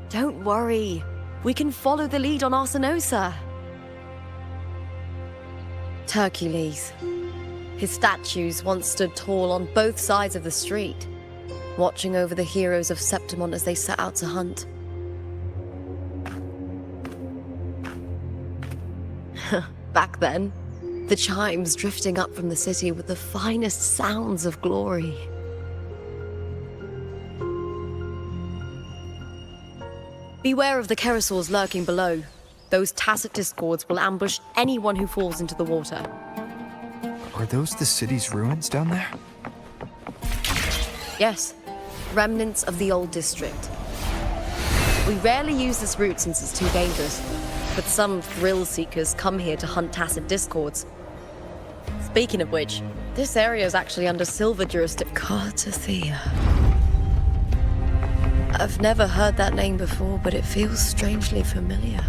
Don't worry. We can follow the lead on Arsenosa. Hercules. His statues once stood tall on both sides of the street, watching over the heroes of Septimont as they set out to hunt. Back then, the chimes drifting up from the city with the finest sounds of glory. Beware of the Kerosaurs lurking below. Those tacit discords will ambush anyone who falls into the water. Are those the city's ruins down there? Yes, remnants of the old district. We rarely use this route since it's too dangerous, but some thrill-seekers come here to hunt tacit discords. Speaking of which, this area is actually under Silver jurisdiction. Cartathea. I've never heard that name before, but it feels strangely familiar.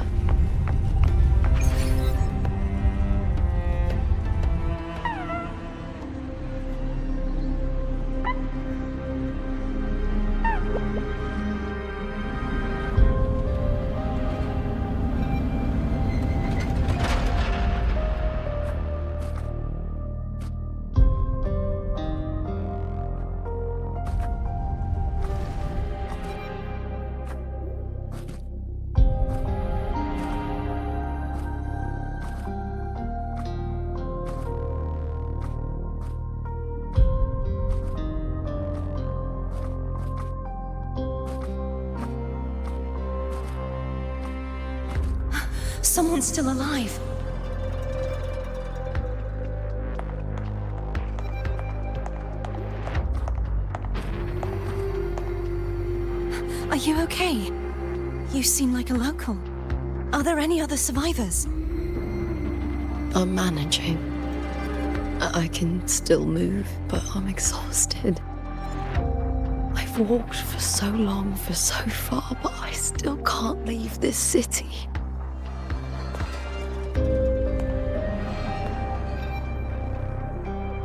Someone's still alive. Are you okay? You seem like a local. Are there any other survivors? I'm managing. I can still move, but I'm exhausted. I've walked for so long, for so far, but I still can't leave this city.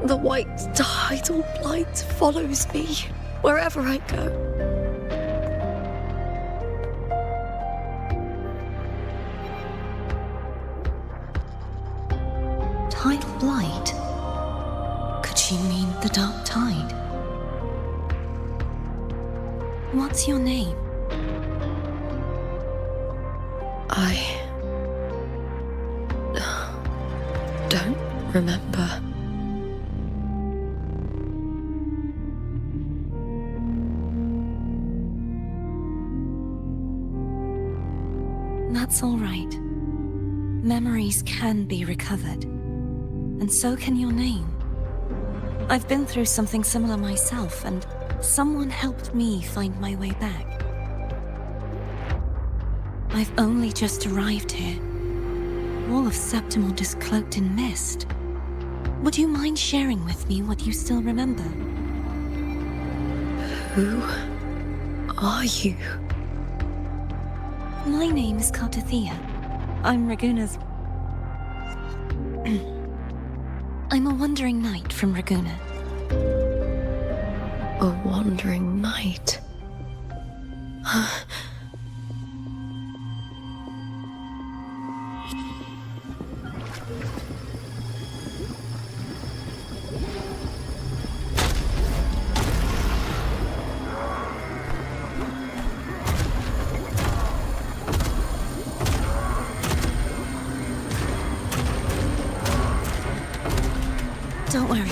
The white tidal blight follows me wherever I go. Tidal blight? Could she mean the dark tide? What's your name? I don't remember. That's all right. Memories can be recovered. And so can your name. I've been through something similar myself, and someone helped me find my way back. I've only just arrived here. All of Septimont is cloaked in mist. Would you mind sharing with me what you still remember? Who are you? My name is Cartathea. I'm Raguna's... I'm a wandering knight from Raguna. A wandering knight? Don't worry.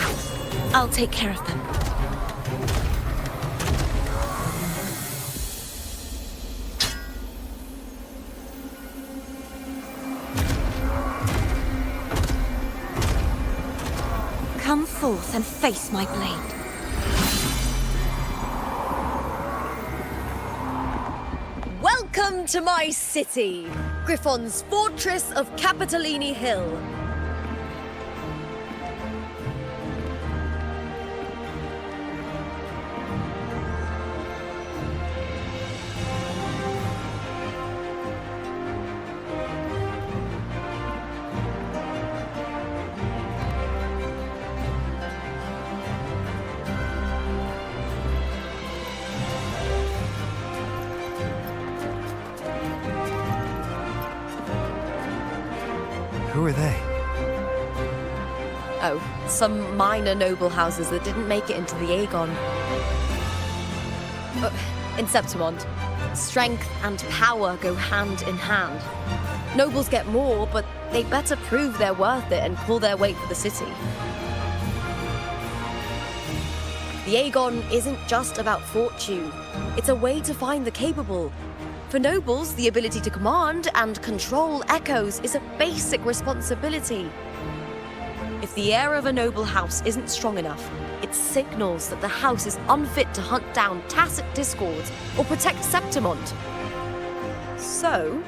I'll take care of them. Come forth and face my blade. Welcome to my city, Griffon's fortress of Capitolini Hill. Who are they? Oh, some minor noble houses that didn't make it into the Aegon. In Septimont, strength and power go hand in hand. Nobles get more, but they better prove they're worth it and pull their weight for the city. The Aegon isn't just about fortune. It's a way to find the capable. For nobles, the ability to command and control echoes is a basic responsibility. If the heir of a noble house isn't strong enough, it signals that the house is unfit to hunt down tacit discords or protect Septimont. So,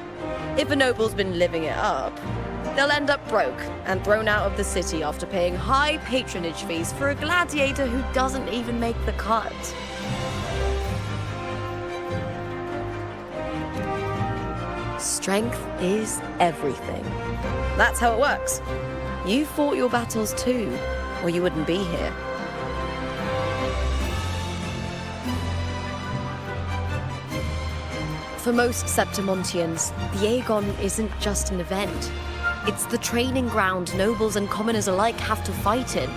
if a noble's been living it up, they'll end up broke and thrown out of the city after paying high patronage fees for a gladiator who doesn't even make the cut. Strength is everything. That's how it works. You fought your battles too, or you wouldn't be here. For most Septimontians, the Aegon isn't just an event. It's the training ground nobles and commoners alike have to fight in.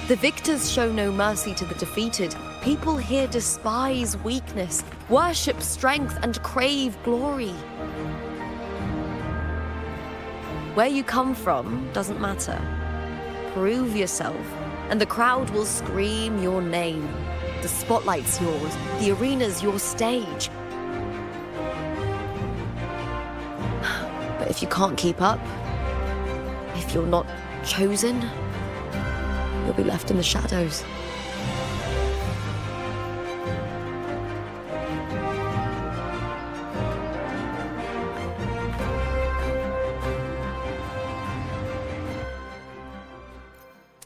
The victors show no mercy to the defeated. People here despise weakness, worship strength, and crave glory. Where you come from doesn't matter. Prove yourself, and the crowd will scream your name. The spotlight's yours, the arena's your stage. But if you can't keep up, if you're not chosen, you'll be left in the shadows.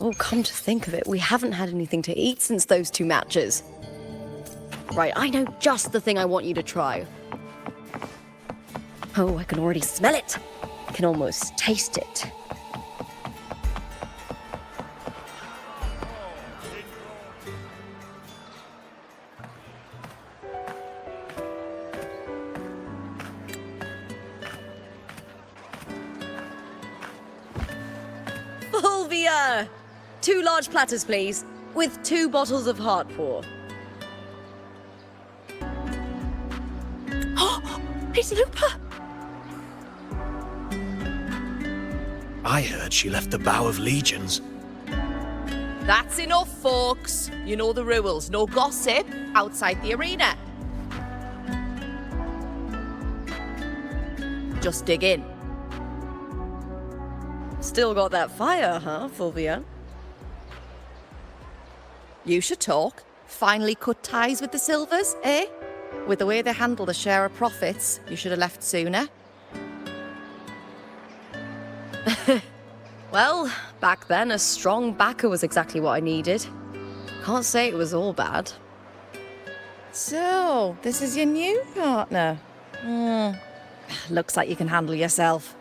Oh, come to think of it, we haven't had anything to eat since those 2 matches. Right, I know just the thing I want you to try. Oh, I can already smell it. I can almost taste it. Fulvia! 2 large platters, please, with 2 bottles of Heartpour. Oh, it's Lupa! I heard she left the Bow of Legions. That's enough, folks. You know the rules. No gossip outside the arena. Just dig in. Still got that fire, huh, Fulvia? You should talk. Finally cut ties with the Silvers, eh? With the way they handle the share of profits, you should have left sooner. Well, back then, a strong backer was exactly what I needed. Can't say it was all bad. So, this is your new partner? Looks like you can handle yourself.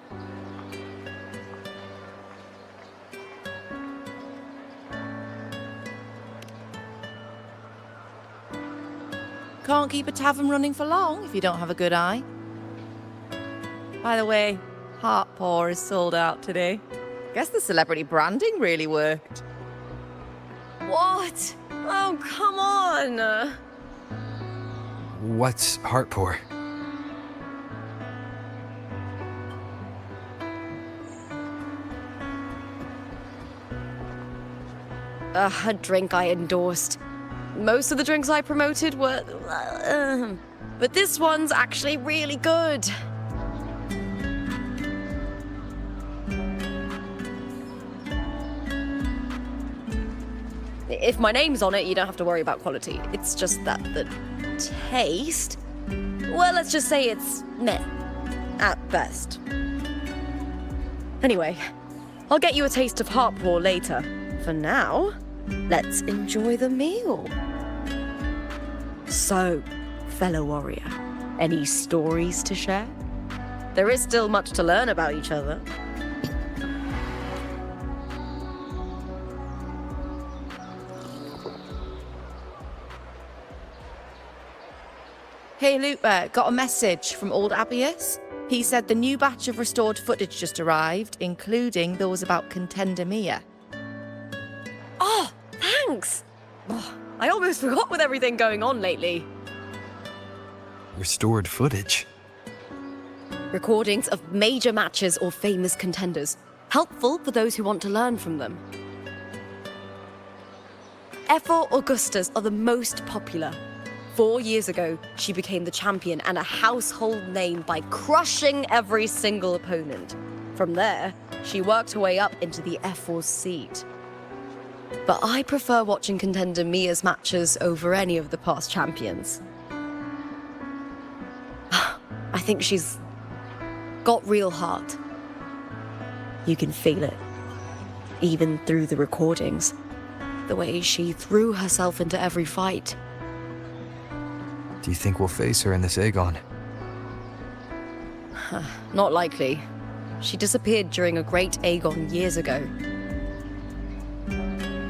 Can't keep a tavern running for long if you don't have a good eye. By the way, Heartpour is sold out today. Guess the celebrity branding really worked. What? Oh, come on! What's Heartpour? A drink I endorsed. Most of the drinks I promoted were... but this one's actually really good. If my name's on it, you don't have to worry about quality. It's just that the taste... Well, let's just say it's meh. At best. Anyway, I'll get you a taste of Heartpour later. For now, let's enjoy the meal. So, fellow warrior, any stories to share? There is still much to learn about each other. Hey, Lupa, got a message from old Abius. He said the new batch of restored footage just arrived, including those about Contender Mia. Oh, thanks! Oh, I almost forgot with everything going on lately. Restored footage. Recordings of major matches or famous contenders. Helpful for those who want to learn from them. F4 Augustas are the most popular. 4 years ago, she became the champion and a household name by crushing every single opponent. From there, she worked her way up into the F4 seat. But I prefer watching Contender Mia's matches over any of the past champions. I think she's got real heart. You can feel it, even through the recordings. The way she threw herself into every fight. Do you think we'll face her in this Aegon? Not likely. She disappeared during a great Aegon years ago.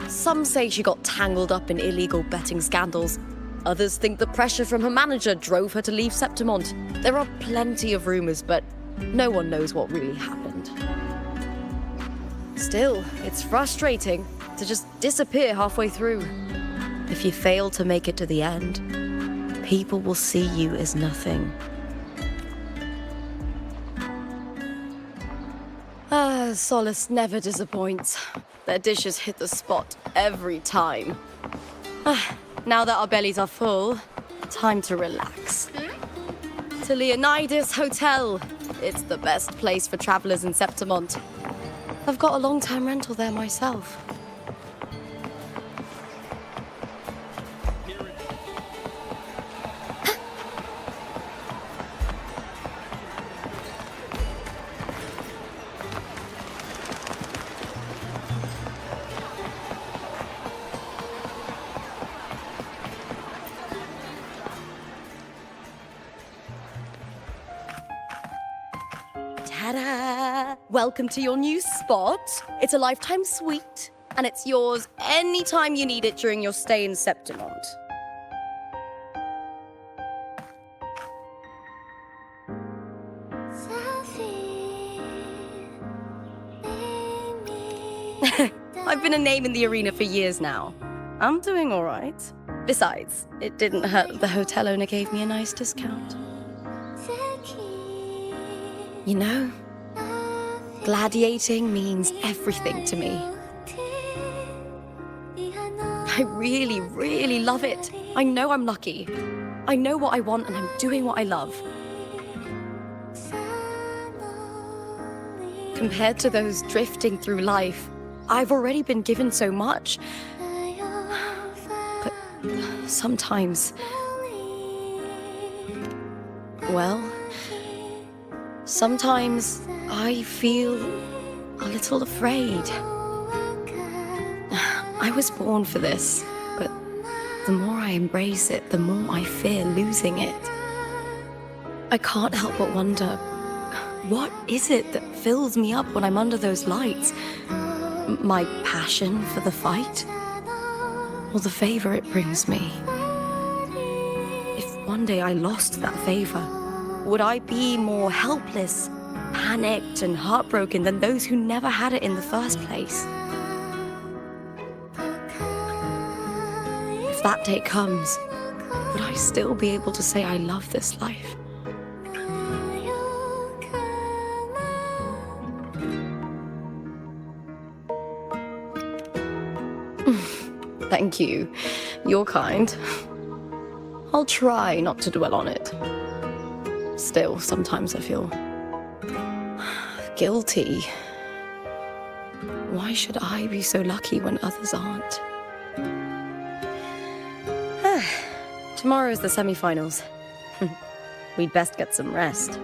Some say she got tangled up in illegal betting scandals. Others think the pressure from her manager drove her to leave Septimont. There are plenty of rumors, but no one knows what really happened. Still, it's frustrating to just disappear halfway through. If you fail to make it to the end, people will see you as nothing. Solace never disappoints. Their dishes hit the spot every time. Now that our bellies are full, time to relax. To Leonidas Hotel. It's the best place for travelers in Septimont. I've got a long-term rental there myself. Ta-da! Welcome to your new spot. It's a lifetime suite, and it's yours anytime you need it during your stay in Septimont. I've been a name in the arena for years now. I'm doing all right. Besides, it didn't hurt that the hotel owner gave me a nice discount. You know, gladiating means everything to me. I really, really love it. I know I'm lucky. I know what I want and I'm doing what I love. Compared to those drifting through life, I've already been given so much. But sometimes, well, sometimes I feel a little afraid. I was born for this, but the more I embrace it, the more I fear losing it. I can't help but wonder, what is it that fills me up when I'm under those lights? My passion for the fight? Or the favor it brings me? If one day I lost that favor, would I be more helpless, panicked, and heartbroken than those who never had it in the first place? If that day comes, would I still be able to say I love this life? Thank you. You're kind. I'll try not to dwell on it. Still, sometimes I feel guilty. Why should I be so lucky when others aren't? Tomorrow's the semi-finals. We'd best get some rest.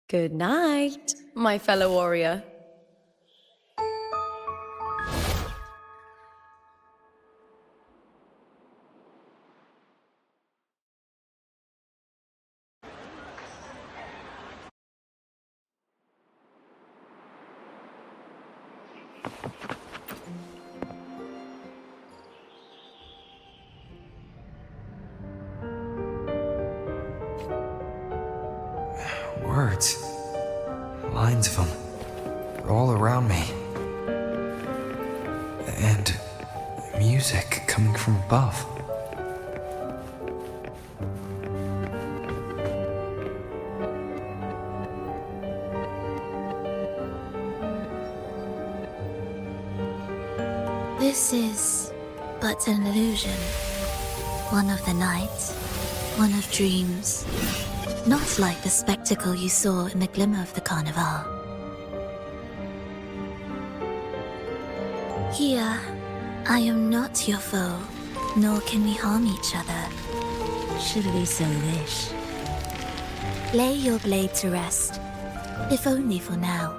Good night, my fellow warrior. signs of them. They're all around me. And music coming from above. This is but an illusion. One of the night, one of dreams. Not like the spectacle you saw in the glimmer of the carnival. Here, I am not your foe, nor can we harm each other, should we so wish. Lay your blade to rest, if only for now.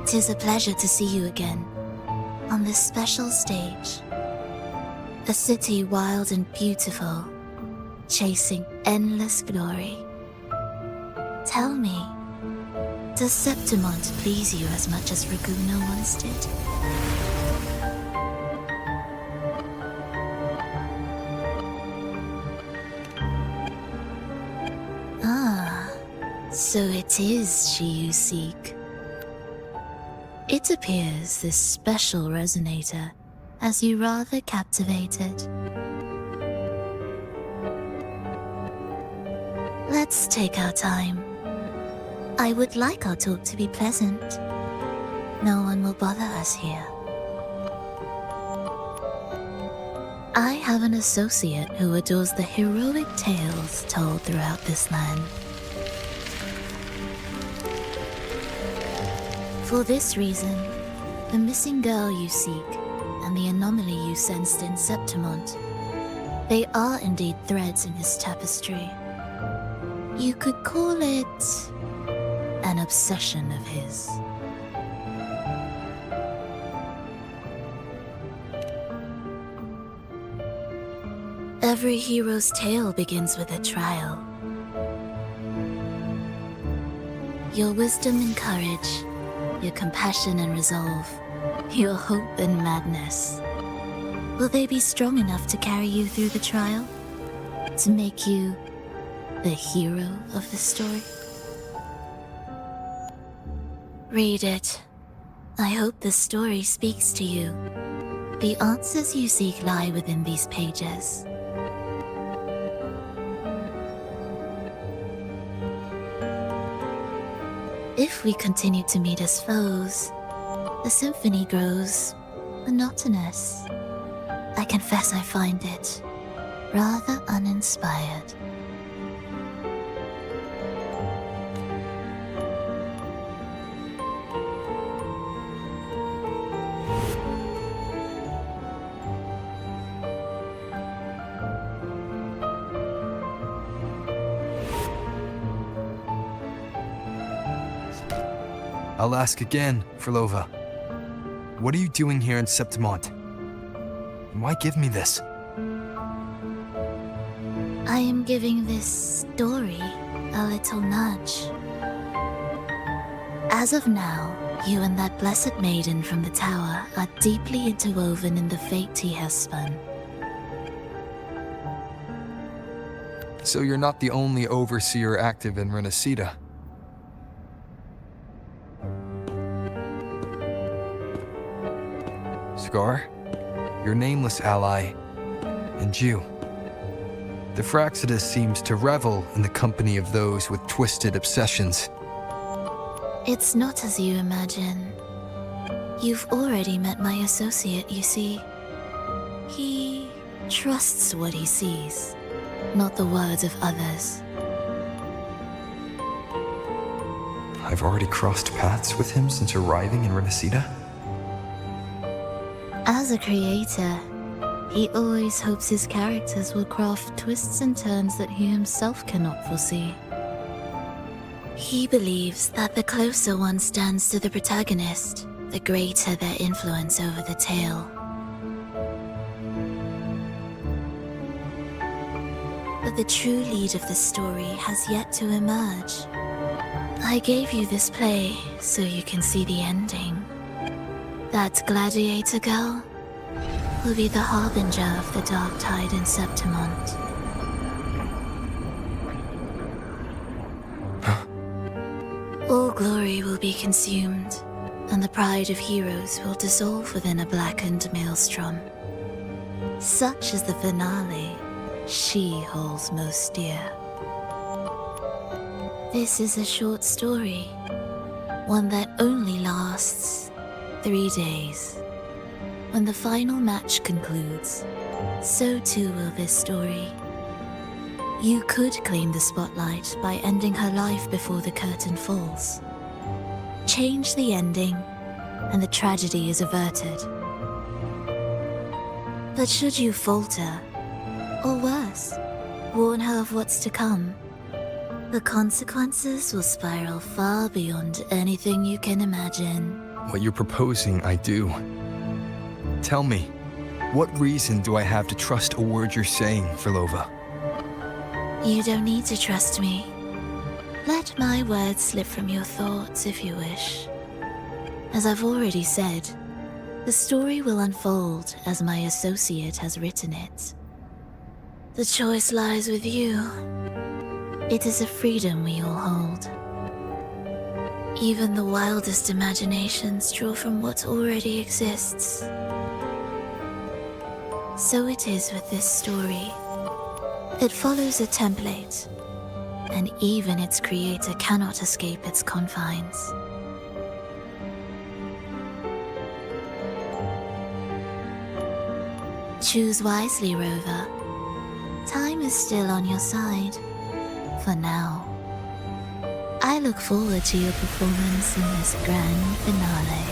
'Tis a pleasure to see you again, on this special stage. A city wild and beautiful, chasing endless glory. Tell me, does Septimont please you as much as Raguna once did? Ah, so it is she you seek. It appears this special resonator has you rather captivated. Let's take our time. I would like our talk to be pleasant. No one will bother us here. I have an associate who adores the heroic tales told throughout this land. For this reason, the missing girl you seek and the anomaly you sensed in Septimont, they are indeed threads in his tapestry. You could call it an obsession of his. Every hero's tale begins with a trial. Your wisdom and courage, your compassion and resolve, your hope and madness. Will they be strong enough to carry you through the trial? To make you the hero of the story? Read it. I hope the story speaks to you. The answers you seek lie within these pages. If we continue to meet as foes, the symphony grows monotonous. I confess I find it rather uninspired. I'll ask again, Frolova. What are you doing here in Septimont? And why give me this? I am giving this story a little nudge. As of now, you and that blessed maiden from the tower are deeply interwoven in the fate he has spun. So you're not the only overseer active in Renacita. Scar, your nameless ally, and you. The Fraxidus seems to revel in the company of those with twisted obsessions. It's not as you imagine. You've already met my associate, you see. He trusts what he sees, not the words of others. I've already crossed paths with him since arriving in Renacita. As a creator, he always hopes his characters will craft twists and turns that he himself cannot foresee. He believes that the closer one stands to the protagonist, the greater their influence over the tale. But the true lead of the story has yet to emerge. I gave you this play so you can see the ending. That gladiator girl will be the harbinger of the dark tide in Septimont. All glory will be consumed, and the pride of heroes will dissolve within a blackened maelstrom. Such is the finale she holds most dear. This is a short story, one that only lasts 3 days. When the final match concludes, so too will this story. You could claim the spotlight by ending her life before the curtain falls. Change the ending, and the tragedy is averted. But should you falter, or worse, warn her of what's to come, the consequences will spiral far beyond anything you can imagine. What you're proposing, I do. Tell me, what reason do I have to trust a word you're saying, Firlova? You don't need to trust me. Let my words slip from your thoughts if you wish. As I've already said, the story will unfold as my associate has written it. The choice lies with you. It is a freedom we all hold. Even the wildest imaginations draw from what already exists. So it is with this story. It follows a template, and even its creator cannot escape its confines. Choose wisely, Rover. Time is still on your side, for now. I look forward to your performance in this grand finale.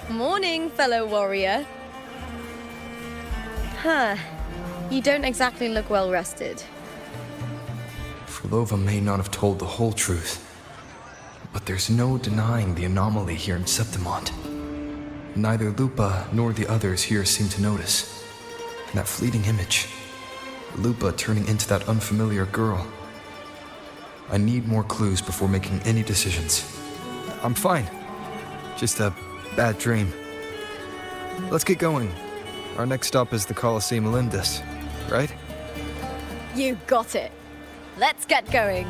Morning, fellow warrior. Huh. You don't exactly look well rested. Firlova may not have told the whole truth, but there's no denying the anomaly here in Septimont. Neither Lupa nor the others here seem to notice. That fleeting image, Lupa turning into that unfamiliar girl. I need more clues before making any decisions. I'm fine. Just a bad dream. Let's get going. Our next stop is the Colosseum Olympus, right? You got it. Let's get going.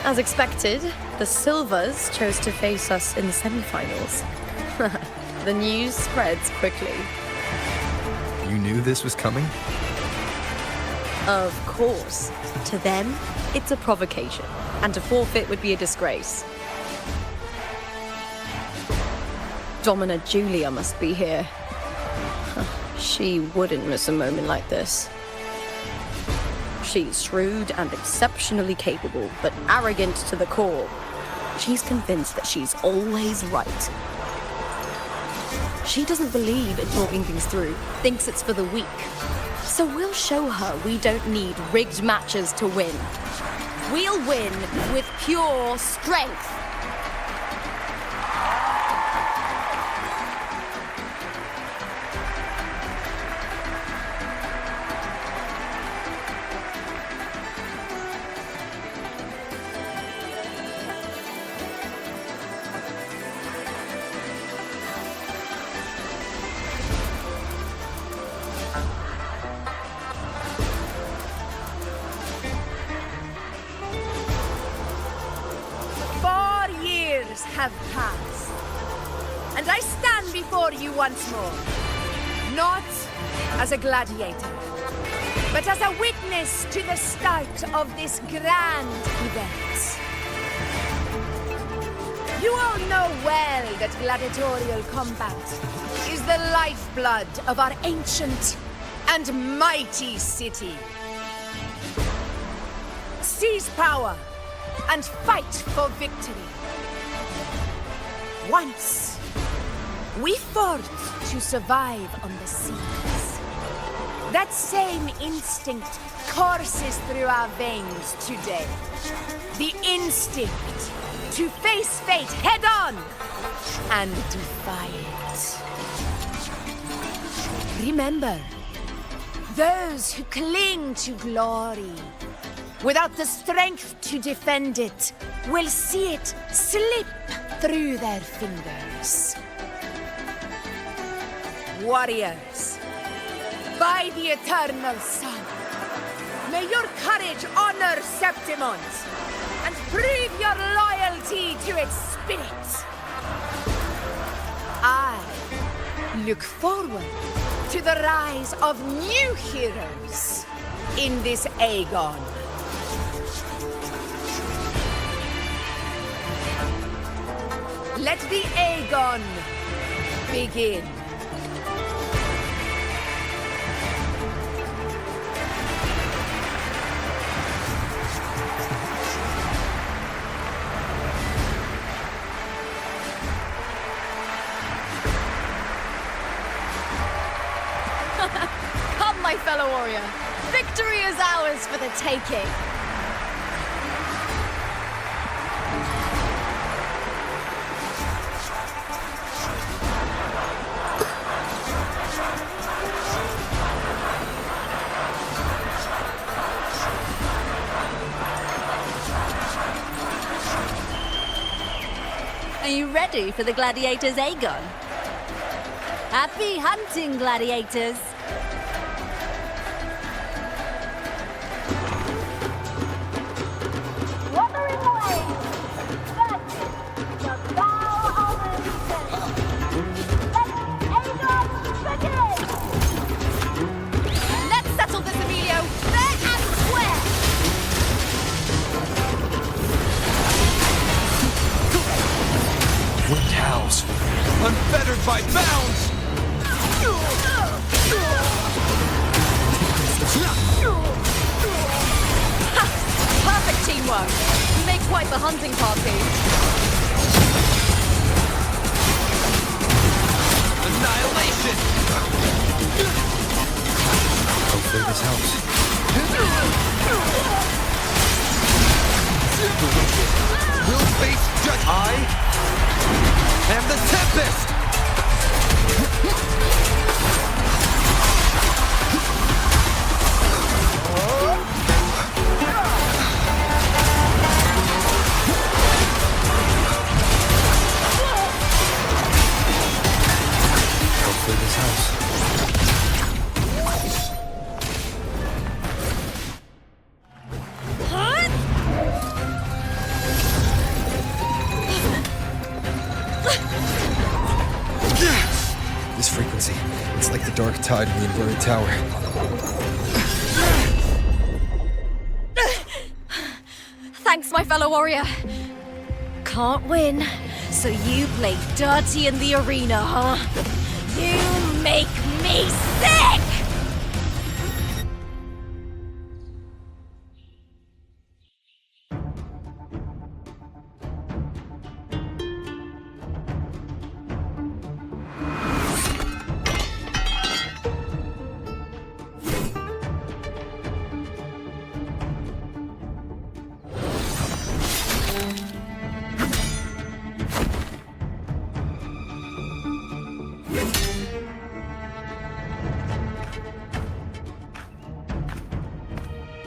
As expected, the Silvers chose to face us in the semi-finals. The news spreads quickly. You knew this was coming? Of course. To them, it's a provocation, and to forfeit would be a disgrace. Domina Julia must be here. She wouldn't miss a moment like this. She's shrewd and exceptionally capable, but arrogant to the core. She's convinced that she's always right. She doesn't believe in talking things through, thinks it's for the weak. So we'll show her we don't need rigged matches to win. We'll win with pure strength. Have passed, and I stand before you once more, not as a gladiator, but as a witness to the start of this grand event. You all know well that gladiatorial combat is the lifeblood of our ancient and mighty city. Seize power and fight for victory. Once, we fought to survive on the seas. That same instinct courses through our veins today. The instinct to face fate head-on and defy it. Remember, those who cling to glory without the strength to defend it will see it slip through their fingers. Warriors, by the eternal sun, may your courage honor Septimont and prove your loyalty to its spirit. I look forward to the rise of new heroes in this Aegon. Let the Aegon begin. Come, my fellow warrior. Victory is ours for the taking. Are you ready for the gladiators, Aegon? Happy hunting, gladiators! Wuthering away! That's the bow of the begin! Let's settle this, Emilio, fair and square! Wind howls, unfettered by bounds! Perfect teamwork. You make quite the hunting party. Annihilation! Hopefully this helps. We'll face judge. I am the Tempest! Hopefully this helps. This frequency, it's like the dark tide in the inverted tower. Thanks, my fellow warrior. Can't win, So you play dirty in the arena, huh? You make me sick!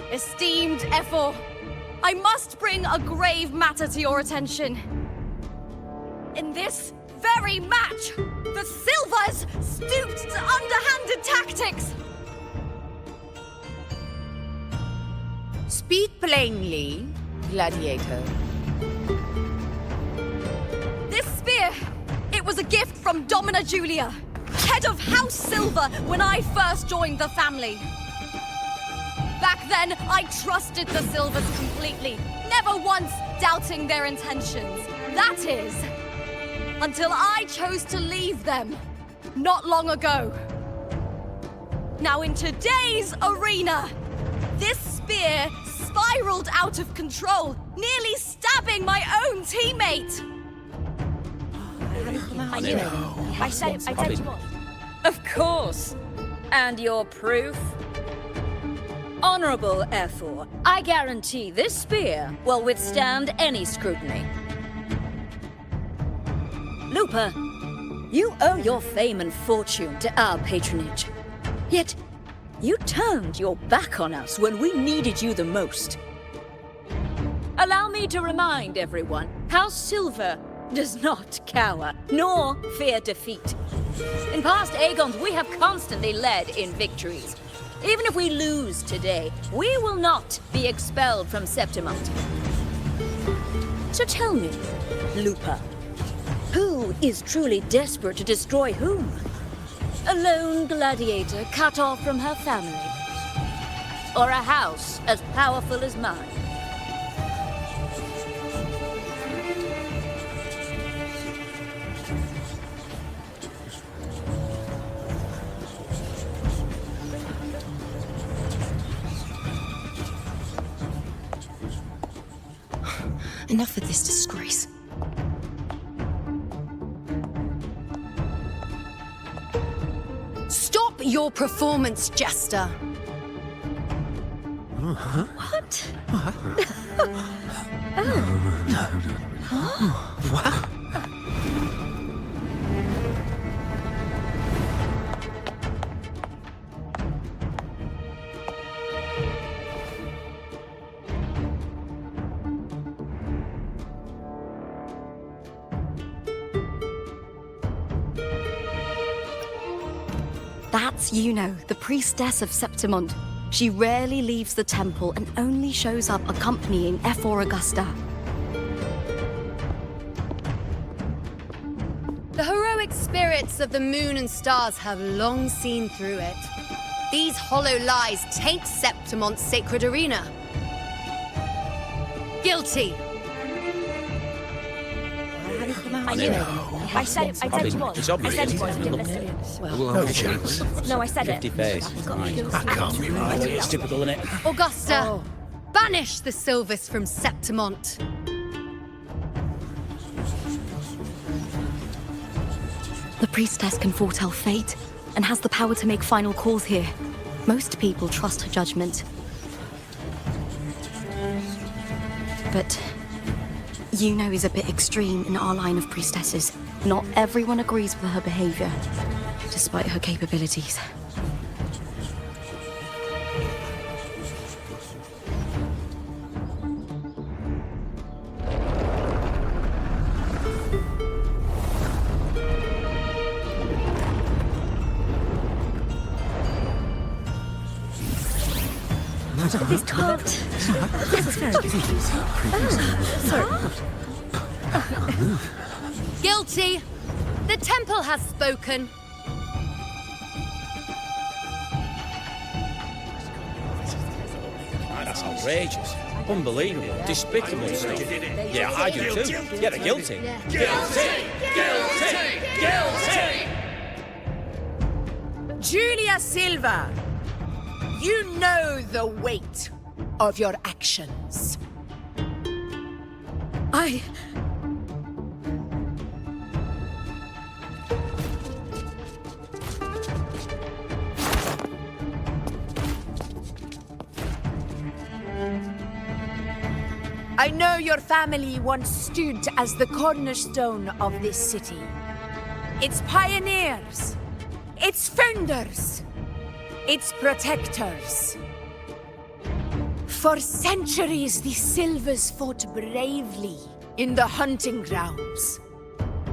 Esteemed Ephor, I must bring a grave matter to your attention. In this very match, the Silvers stooped to underhanded tactics. Speak plainly, Gladiator. This spear, it was a gift from Domina Julia, head of House Silver when I first joined the family. Back then, I trusted the Silvers completely, never once doubting their intentions. That is, until I chose to leave them, not long ago. Now in today's arena, this spear spiraled out of control, nearly stabbing my own teammate. I knew it. I said you would. Of course. And your proof? Honorable Ephor, I guarantee this spear will withstand any scrutiny. Lupa, you owe your fame and fortune to our patronage. Yet, you turned your back on us when we needed you the most. Allow me to remind everyone, House Silver does not cower, nor fear defeat. In past Aegons, we have constantly led in victories. Even if we lose today, we will not be expelled from Septimont. So tell me, Lupa, who is truly desperate to destroy whom? A lone gladiator cut off from her family? Or a house as powerful as mine? Enough of this disgrace. Stop your performance, Jester. What? What? That's Yuno, the priestess of Septimont. She rarely leaves the temple and only shows up accompanying Ephor Augusta. The heroic spirits of the moon and stars have long seen through it. These hollow lies taint Septimont's sacred arena. Guilty. I knew it. I said you would. It's I obvious. said you would. You didn't listen. No chance. No, I said it. 50 face. That can't be right. It's typical, isn't it? Augusta, banish the Silvers from Septimont. The priestess can foretell fate and has the power to make final calls here. Most people trust her judgment. But Yuno is a bit extreme in our line of priestesses. Not everyone agrees with her behavior, despite her capabilities. This can't. This is very confusing. Sorry. Guilty. The temple has spoken. That's outrageous. Unbelievable. Despicable stuff. Yeah, I do too. Yeah, they're guilty. Guilty! Guilty! Guilty! Julia Silva, you know the weight of your actions. I know your family once stood as the cornerstone of this city. Its pioneers, its founders, its protectors. For centuries, the Silvers fought bravely in the hunting grounds,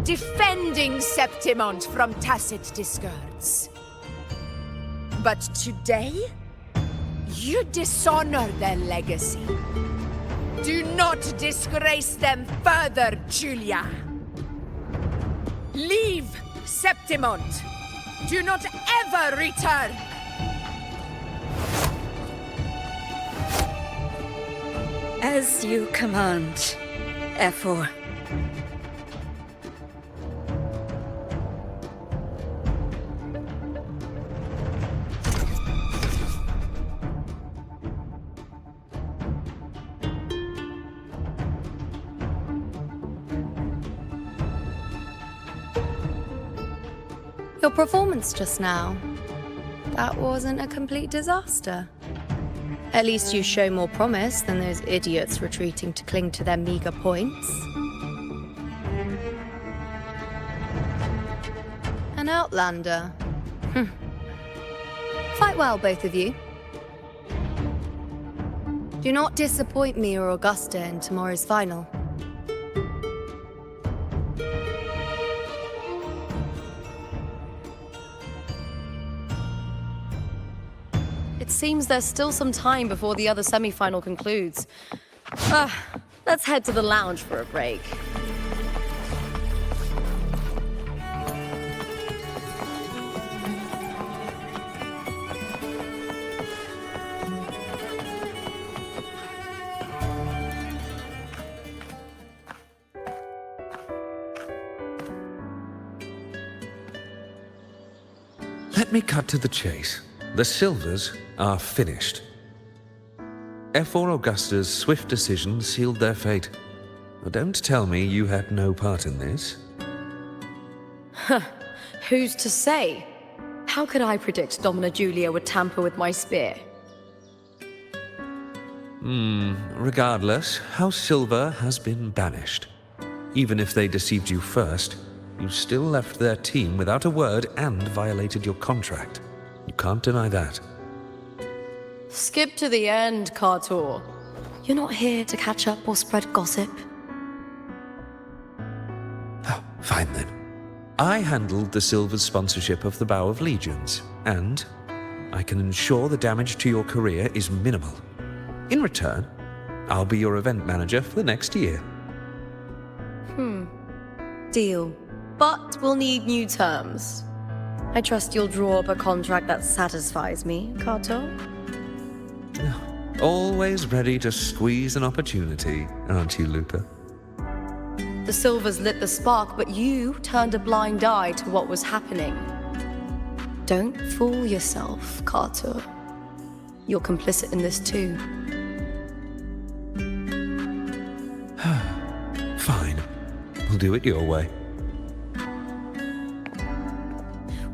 defending Septimont from Tacit discords. But today, you dishonor their legacy. Do not disgrace them further, Julia. Leave Septimont. Do not ever return. As you command, Efor. Your performance just now, that wasn't a complete disaster. At least you show more promise than those idiots retreating to cling to their meager points. An outlander. Fight well, both of you. Do not disappoint me or Augusta in tomorrow's final. It seems there's still some time before the other semi-final concludes. Let's head to the lounge for a break. Let me cut to the chase. The Silvers are finished. Efor Augusta's swift decision sealed their fate. But don't tell me you had no part in this. Who's to say? How could I predict Domina Julia would tamper with my spear? Regardless, House Silver has been banished. Even if they deceived you first, you still left their team without a word and violated your contract. You can't deny that. Skip to the end, Kartor. You're not here to catch up or spread gossip. Oh, fine then. I handled the Silver's sponsorship of the Bow of Legions, and I can ensure the damage to your career is minimal. In return, I'll be your event manager for the next year. Deal. But we'll need new terms. I trust you'll draw up a contract that satisfies me, Kartor. Always ready to squeeze an opportunity, aren't you, Luca? The Silvers lit the spark, but you turned a blind eye to what was happening. Don't fool yourself, Kartor. You're complicit in this too. Fine. We'll do it your way.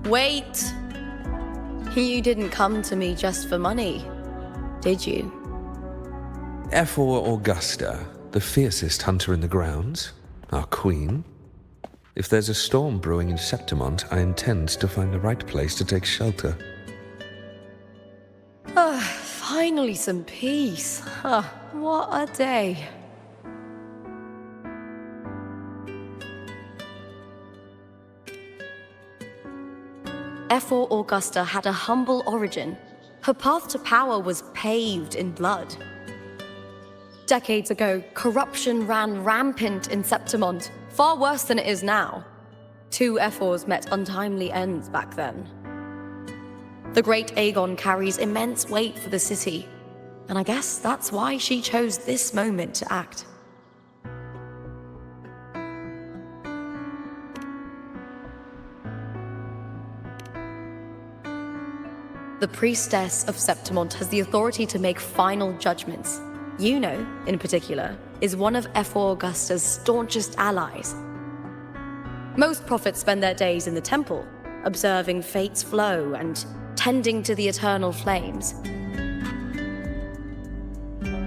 Wait! You didn't come to me just for money, did you? Efor Augusta, the fiercest hunter in the grounds, our queen. If there's a storm brewing in Septimont, I intend to find the right place to take shelter. Finally some peace. What a day. Efor Augusta had a humble origin. Her path to power was paved in blood. Decades ago, corruption ran rampant in Septimont, far worse than it is now. Two Efors met untimely ends back then. The great Aegon carries immense weight for the city, And I guess that's why she chose this moment to act. The priestess of Septimont has the authority to make final judgments. Juno, in particular, is one of Ephor Augusta's staunchest allies. Most prophets spend their days in the temple, observing fate's flow and tending to the eternal flames.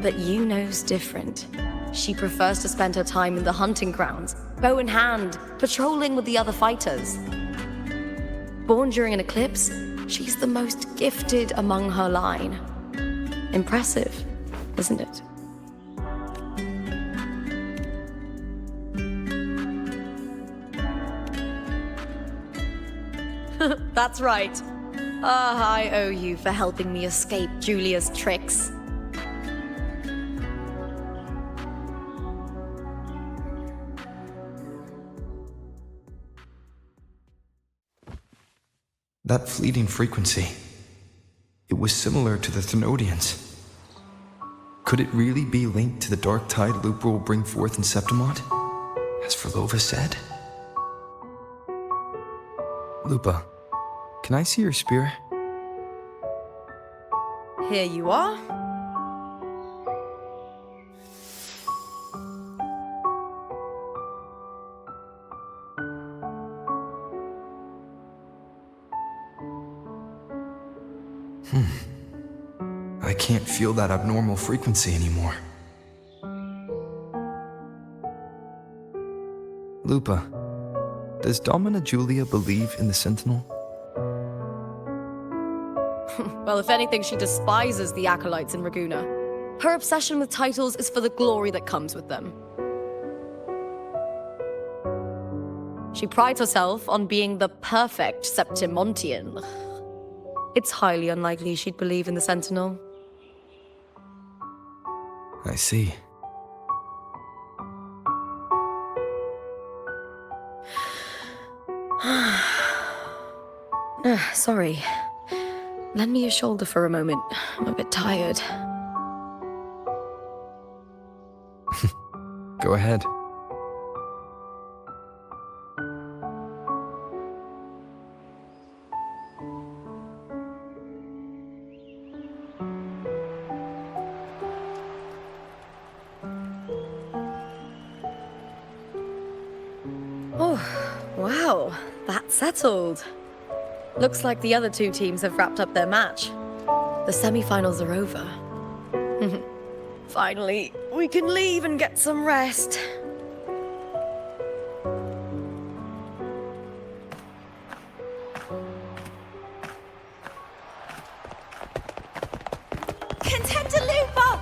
But Juno's different. She prefers to spend her time in the hunting grounds, bow in hand, patrolling with the other fighters. Born during an eclipse, she's the most gifted among her line. Impressive, isn't it? That's right. I owe you for helping me escape Julia's tricks. That fleeting frequency. It was similar to the Thenodians. Could it really be linked to the dark tide Lupa will bring forth in Septimont, as Verlova said? Lupa, can I see your spear? Here you are. I can't feel that abnormal frequency anymore. Lupa, does Domina Julia believe in the Sentinel? Well, if anything, she despises the acolytes in Raguna. Her obsession with titles is for the glory that comes with them. She prides herself on being the perfect Septimontian. It's highly unlikely she'd believe in the Sentinel. I see. Sorry. Lend me your shoulder for a moment. I'm a bit tired. Go ahead. Oh, wow. That's settled. Looks like the other two teams have wrapped up their match. The semi-finals are over. Finally, we can leave and get some rest. Contender Lupa!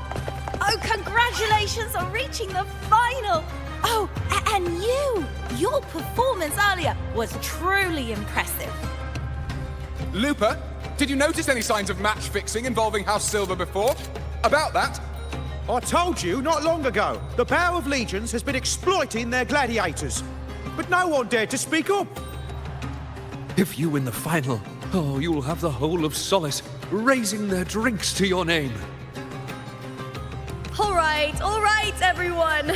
Oh, congratulations on reaching the final! Oh, and you! Your performance earlier was truly impressive. Lupa, did you notice any signs of match fixing involving House Silver before? About that? I told you not long ago, the Bow of Legions has been exploiting their gladiators. But no one dared to speak up. If you win the final, oh, you'll have the whole of Solace raising their drinks to your name. All right, everyone.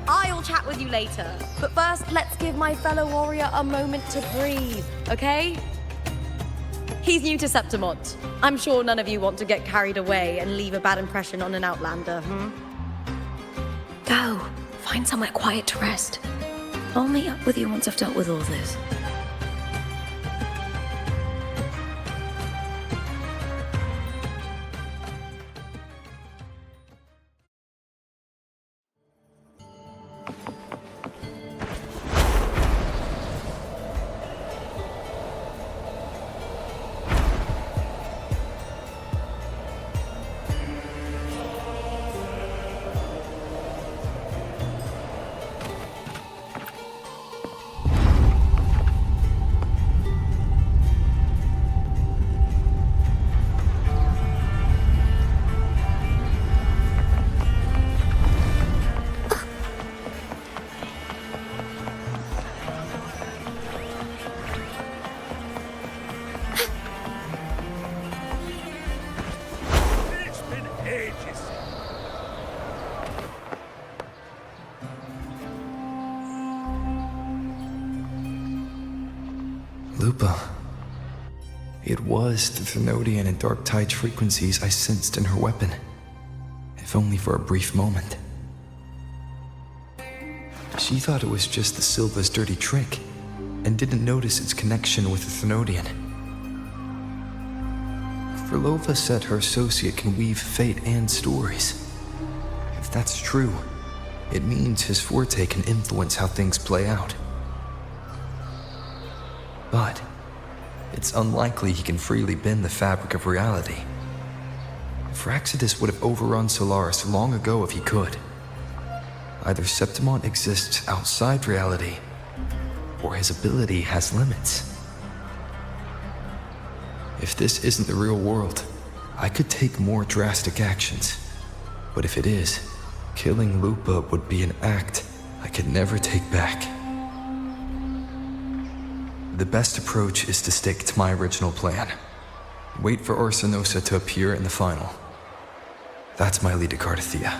I'll chat with you later. But first, let's give my fellow warrior a moment to breathe, okay? He's new to Septimont. I'm sure none of you want to get carried away and leave a bad impression on an outlander, Go. Find somewhere quiet to rest. I'll meet up with you once I've dealt with all this. Lupa. It was the Thenodian and Dark Tide's frequencies I sensed in her weapon, if only for a brief moment. She thought it was just the Silva's dirty trick, and didn't notice its connection with the Thenodian. Frolova said her associate can weave fate and stories. If that's true, it means his forte can influence how things play out. But it's unlikely he can freely bend the fabric of reality. Fraxidus would have overrun Solaris long ago if he could. Either Septimont exists outside reality, or his ability has limits. If this isn't the real world, I could take more drastic actions. But if it is, killing Lupa would be an act I could never take back. The best approach is to stick to my original plan. Wait for Orsinosa to appear in the final. That's my lead to Cardathia.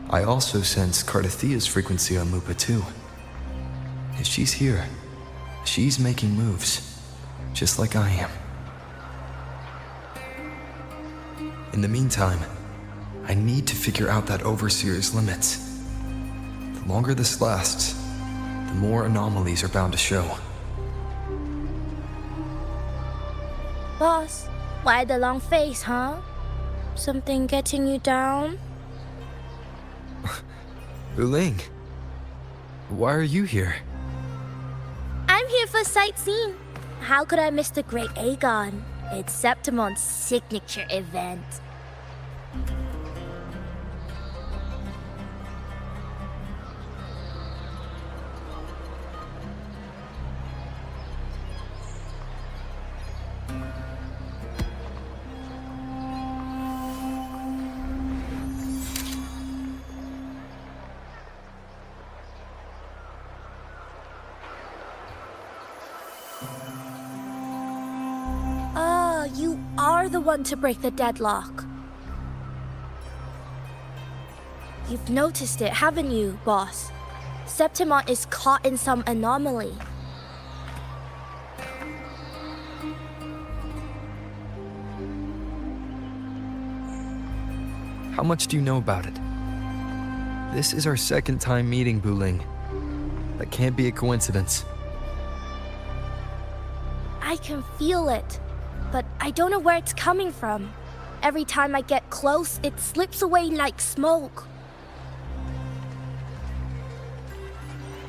I also sense Cardathia's frequency on Lupa too. If she's here, she's making moves, just like I am. In the meantime, I need to figure out that Overseer's limits. The longer this lasts, the more anomalies are bound to show. Boss, why the long face, huh? Something getting you down? Wuling, why are you here? I'm here for sightseeing. How could I miss the Great Aegon? It's Septimont's signature event. You are the one to break the deadlock. You've noticed it, haven't you, boss? Septimont is caught in some anomaly. How much do you know about it? This is our second time meeting, Wuling. That can't be a coincidence. I can feel it, but I don't know where it's coming from. Every time I get close, it slips away like smoke.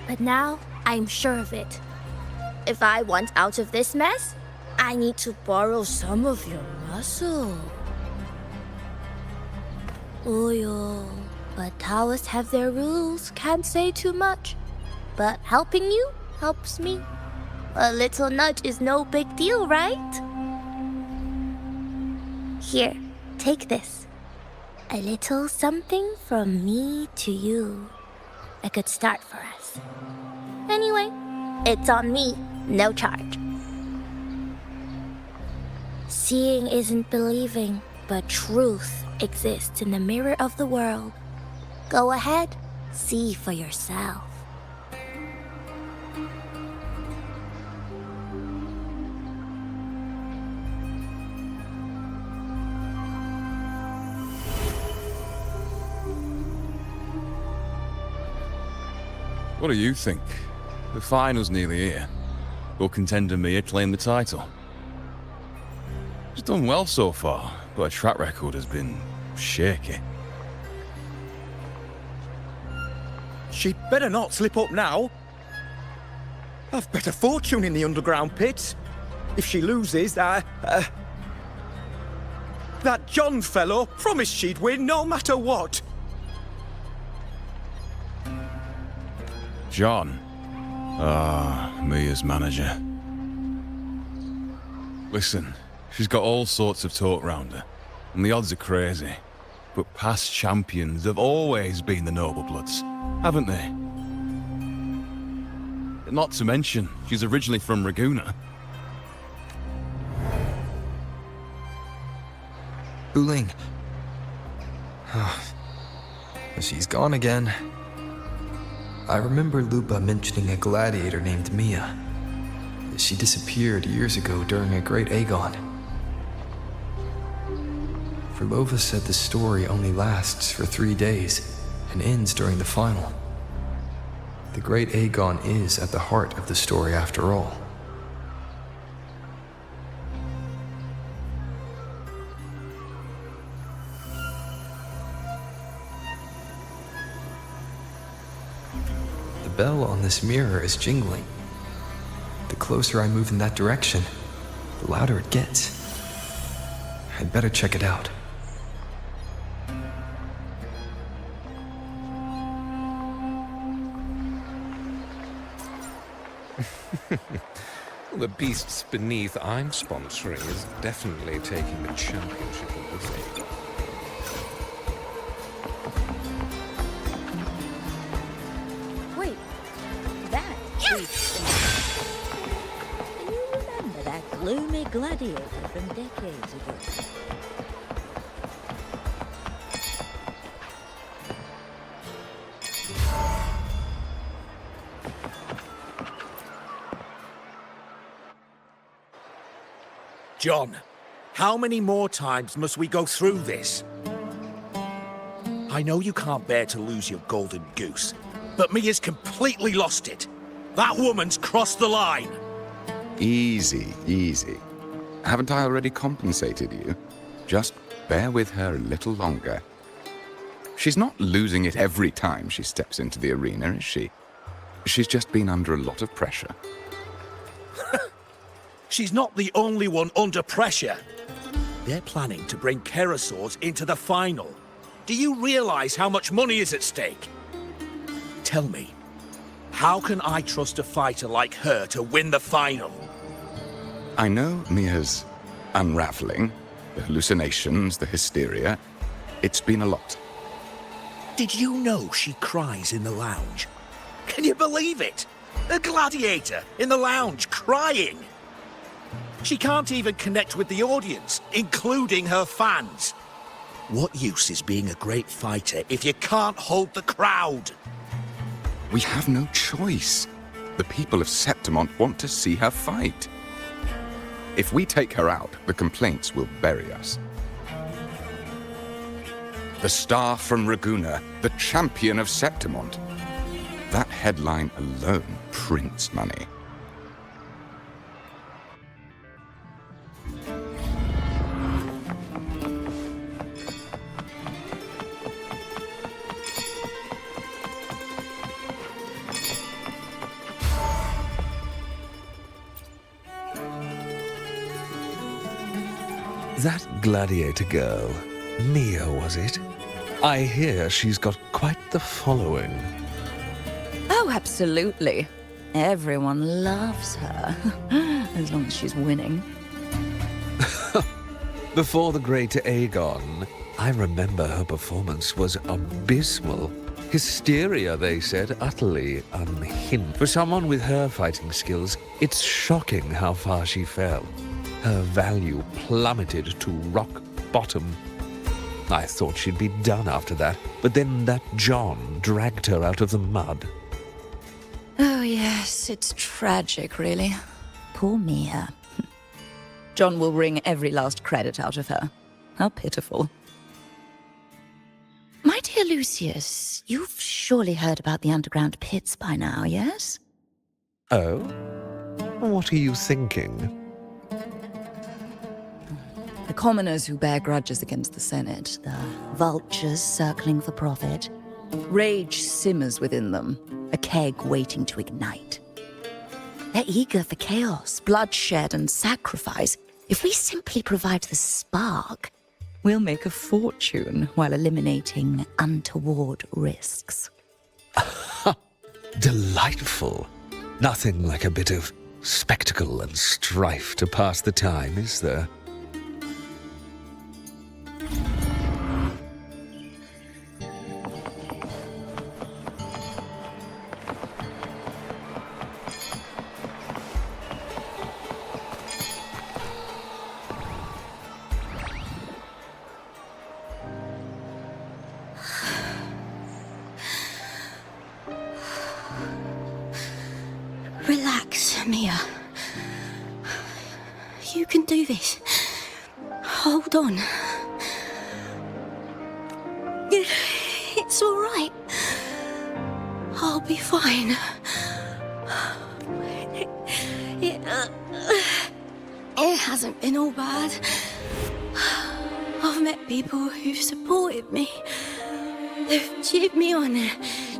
But now, I'm sure of it. If I want out of this mess, I need to borrow some of your muscle. Oyo, but Taoists have their rules, can't say too much. But helping you helps me. A little nudge is no big deal, right? Here, take this. A little something from me to you. A good start for us. Anyway, it's on me, no charge. Seeing isn't believing, but truth exists in the mirror of the world. Go ahead, see for yourself. What do you think? The final's nearly here. Will contender Mia claim the title? She's done well so far, but her track record has been shaky. She'd better not slip up now. I've better fortune in the underground pits. If she loses, that John fellow promised she'd win no matter what. John. Mia's manager. Listen, she's got all sorts of talk round her, and the odds are crazy. But past champions have always been the noble bloods, haven't they? Not to mention, she's originally from Raguna. Wuling. She's gone again. I remember Lupa mentioning a gladiator named Mia. She disappeared years ago during a great Aegon. Verlova said the story only lasts for 3 days and ends during the final. The great Aegon is at the heart of the story after all. The bell on this mirror is jingling. The closer I move in that direction, the louder it gets. I'd better check it out. The beasts beneath I'm sponsoring is definitely taking the championship of this age. Wait, that beast. Can you remember that gloomy gladiator from decades ago? John, how many more times must we go through this? I know you can't bear to lose your golden goose, but Mia's completely lost it. That woman's crossed the line. Easy, easy. Haven't I already compensated you? Just bear with her a little longer. She's not losing it every time she steps into the arena, is she? She's just been under a lot of pressure. She's not the only one under pressure. They're planning to bring Kerasaurs into the final. Do you realize how much money is at stake? Tell me, how can I trust a fighter like her to win the final? I know Mia's unraveling, the hallucinations, the hysteria. It's been a lot. Did you know she cries in the lounge? Can you believe it? A gladiator in the lounge crying. She can't even connect with the audience, including her fans. What use is being a great fighter if you can't hold the crowd? We have no choice. The people of Septimont want to see her fight. If we take her out, the complaints will bury us. The star from Raguna, the champion of Septimont. That headline alone prints money. That gladiator girl, Mia, was it? I hear she's got quite the following. Oh, absolutely. Everyone loves her, as long as she's winning. Before the great Aegon, I remember her performance was abysmal. Hysteria, they said, utterly unhinged. For someone with her fighting skills, it's shocking how far she fell. Her value plummeted to rock bottom. I thought she'd be done after that, but then that John dragged her out of the mud. Oh, yes, it's tragic, really. Poor Mia. John will wring every last credit out of her. How pitiful. My dear Lucius, you've surely heard about the underground pits by now, yes? Oh? What are you thinking? The commoners who bear grudges against the Senate, the vultures circling for profit. Rage simmers within them, a keg waiting to ignite. They're eager for chaos, bloodshed, and sacrifice. If we simply provide the spark, we'll make a fortune while eliminating untoward risks. Delightful. Nothing like a bit of spectacle and strife to pass the time, is there? You can do this. Hold on. It's all right. I'll be fine. It hasn't been all bad. I've met people who've supported me. They've cheered me on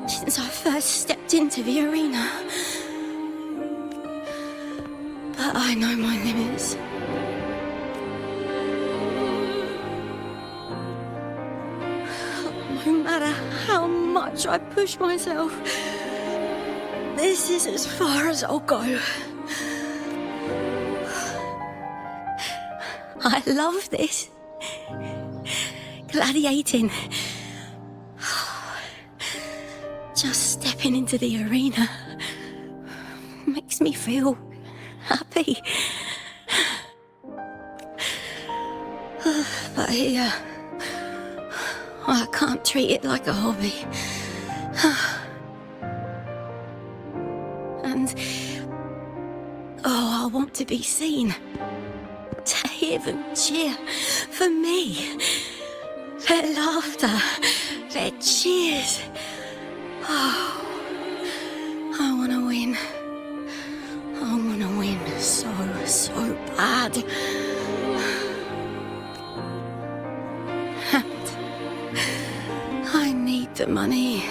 since I first stepped into the arena. But I know my limits. No matter how much I push myself, this is as far as I'll go. I love this. Gladiating. Just stepping into the arena makes me feel happy. But here, I can't treat it like a hobby. And I want to be seen. To hear them cheer for me. Their laughter, their cheers. Oh, I want to win. I want to win so bad. And I need the money.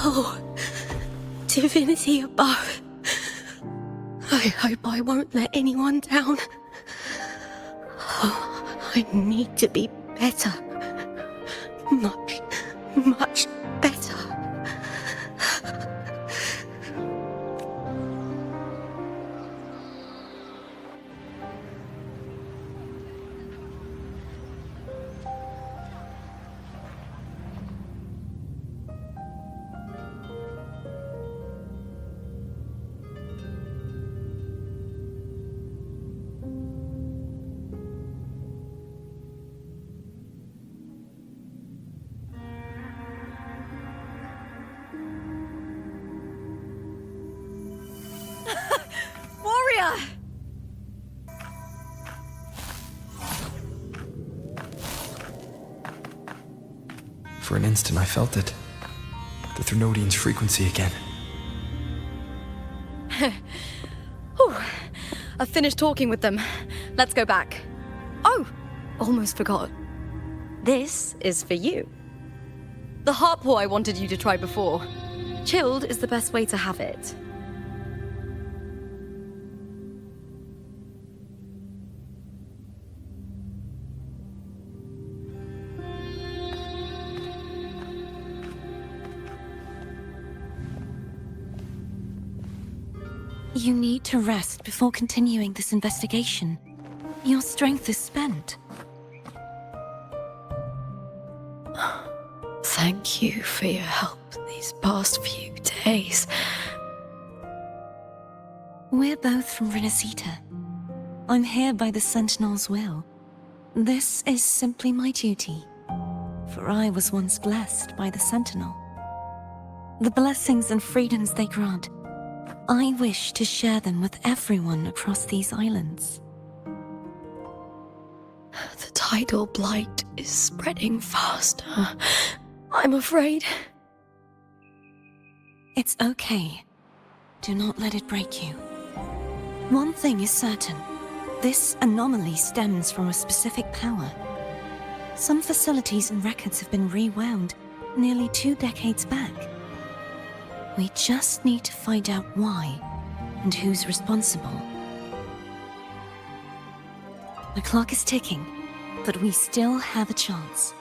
Oh, divinity above. I hope I won't let anyone down. Oh, I need to be better. Much better. Warrior! For an instant, I felt it. The Thrunodian's frequency again. Whew. I've finished talking with them. Let's go back. Oh, almost forgot. This is for you. The harpor I wanted you to try before. Chilled is the best way to have it. You need to rest before continuing this investigation. Your strength is spent. Thank you for your help these past few days. We're both from Renacita. I'm here by the Sentinel's will. This is simply my duty, for I was once blessed by the Sentinel. The blessings and freedoms they grant, I wish to share them with everyone across these islands. The tidal blight is spreading faster. I'm afraid. It's okay. Do not let it break you. One thing is certain. This anomaly stems from a specific power. Some facilities and records have been rewound nearly 2 decades back. We just need to find out why and who's responsible. The clock is ticking, but we still have a chance.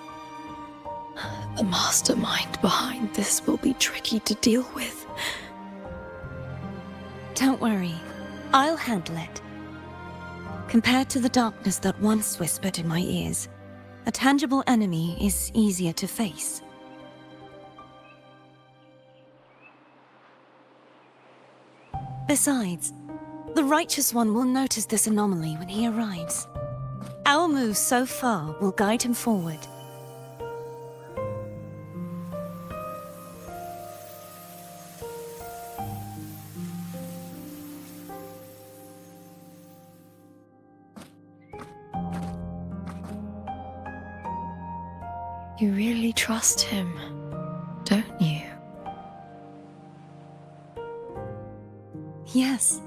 The mastermind behind this will be tricky to deal with. Don't worry, I'll handle it. Compared to the darkness that once whispered in my ears, a tangible enemy is easier to face. Besides, the Righteous One will notice this anomaly when he arrives. Our move so far will guide him forward. You really trust him, don't you? Yes,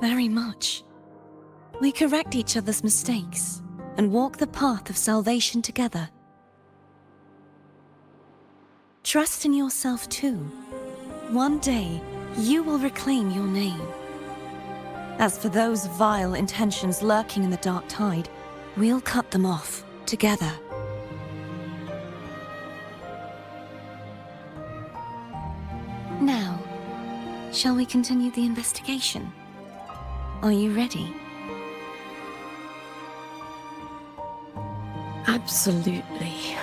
very much. We correct each other's mistakes and walk the path of salvation together. Trust in yourself too. One day, you will reclaim your name. As for those vile intentions lurking in the dark tide, we'll cut them off together. Now, shall we continue the investigation? Are you ready? Absolutely.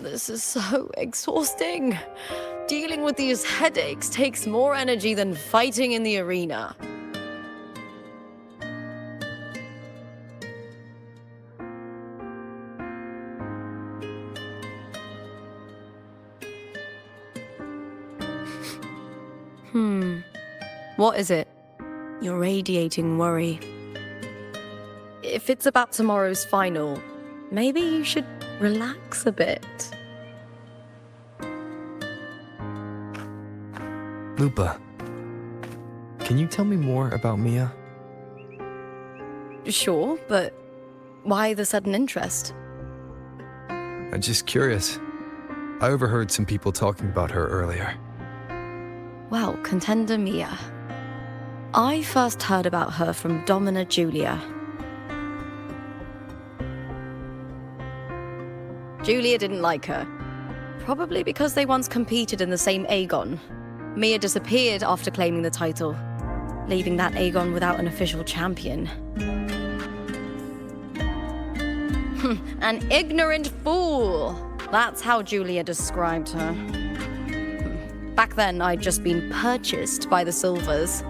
This is so exhausting. Dealing with these headaches takes more energy than fighting in the arena. What is it? You're radiating worry. If it's about tomorrow's final, maybe you should relax a bit. Lupa, can you tell me more about Mia? Sure, but why the sudden interest? I'm just curious. I overheard some people talking about her earlier. Well, contender Mia. I first heard about her from Domina Julia. Julia didn't like her. Probably because they once competed in the same Aegon. Mia disappeared after claiming the title, leaving that Aegon without an official champion. An ignorant fool! That's how Julia described her. Back then, I'd just been purchased by the Silvers,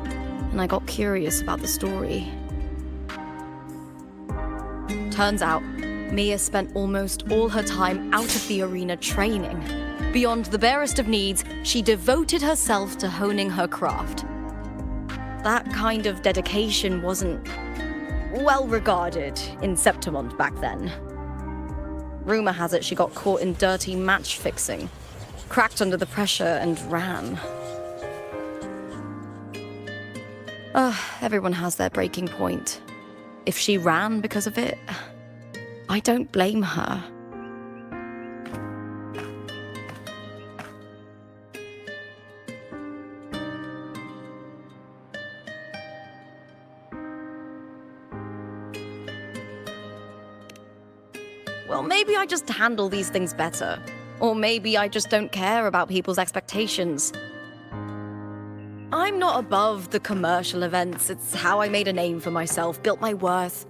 and I got curious about the story. Turns out, Mia spent almost all her time out of the arena training. Beyond the barest of needs, she devoted herself to honing her craft. That kind of dedication wasn't well regarded in Septimont back then. Rumor has it she got caught in dirty match fixing, cracked under the pressure and ran. Everyone has their breaking point. If she ran because of it, I don't blame her. Well, maybe I just handle these things better. Or maybe I just don't care about people's expectations. I'm not above the commercial events. It's how I made a name for myself, built my worth.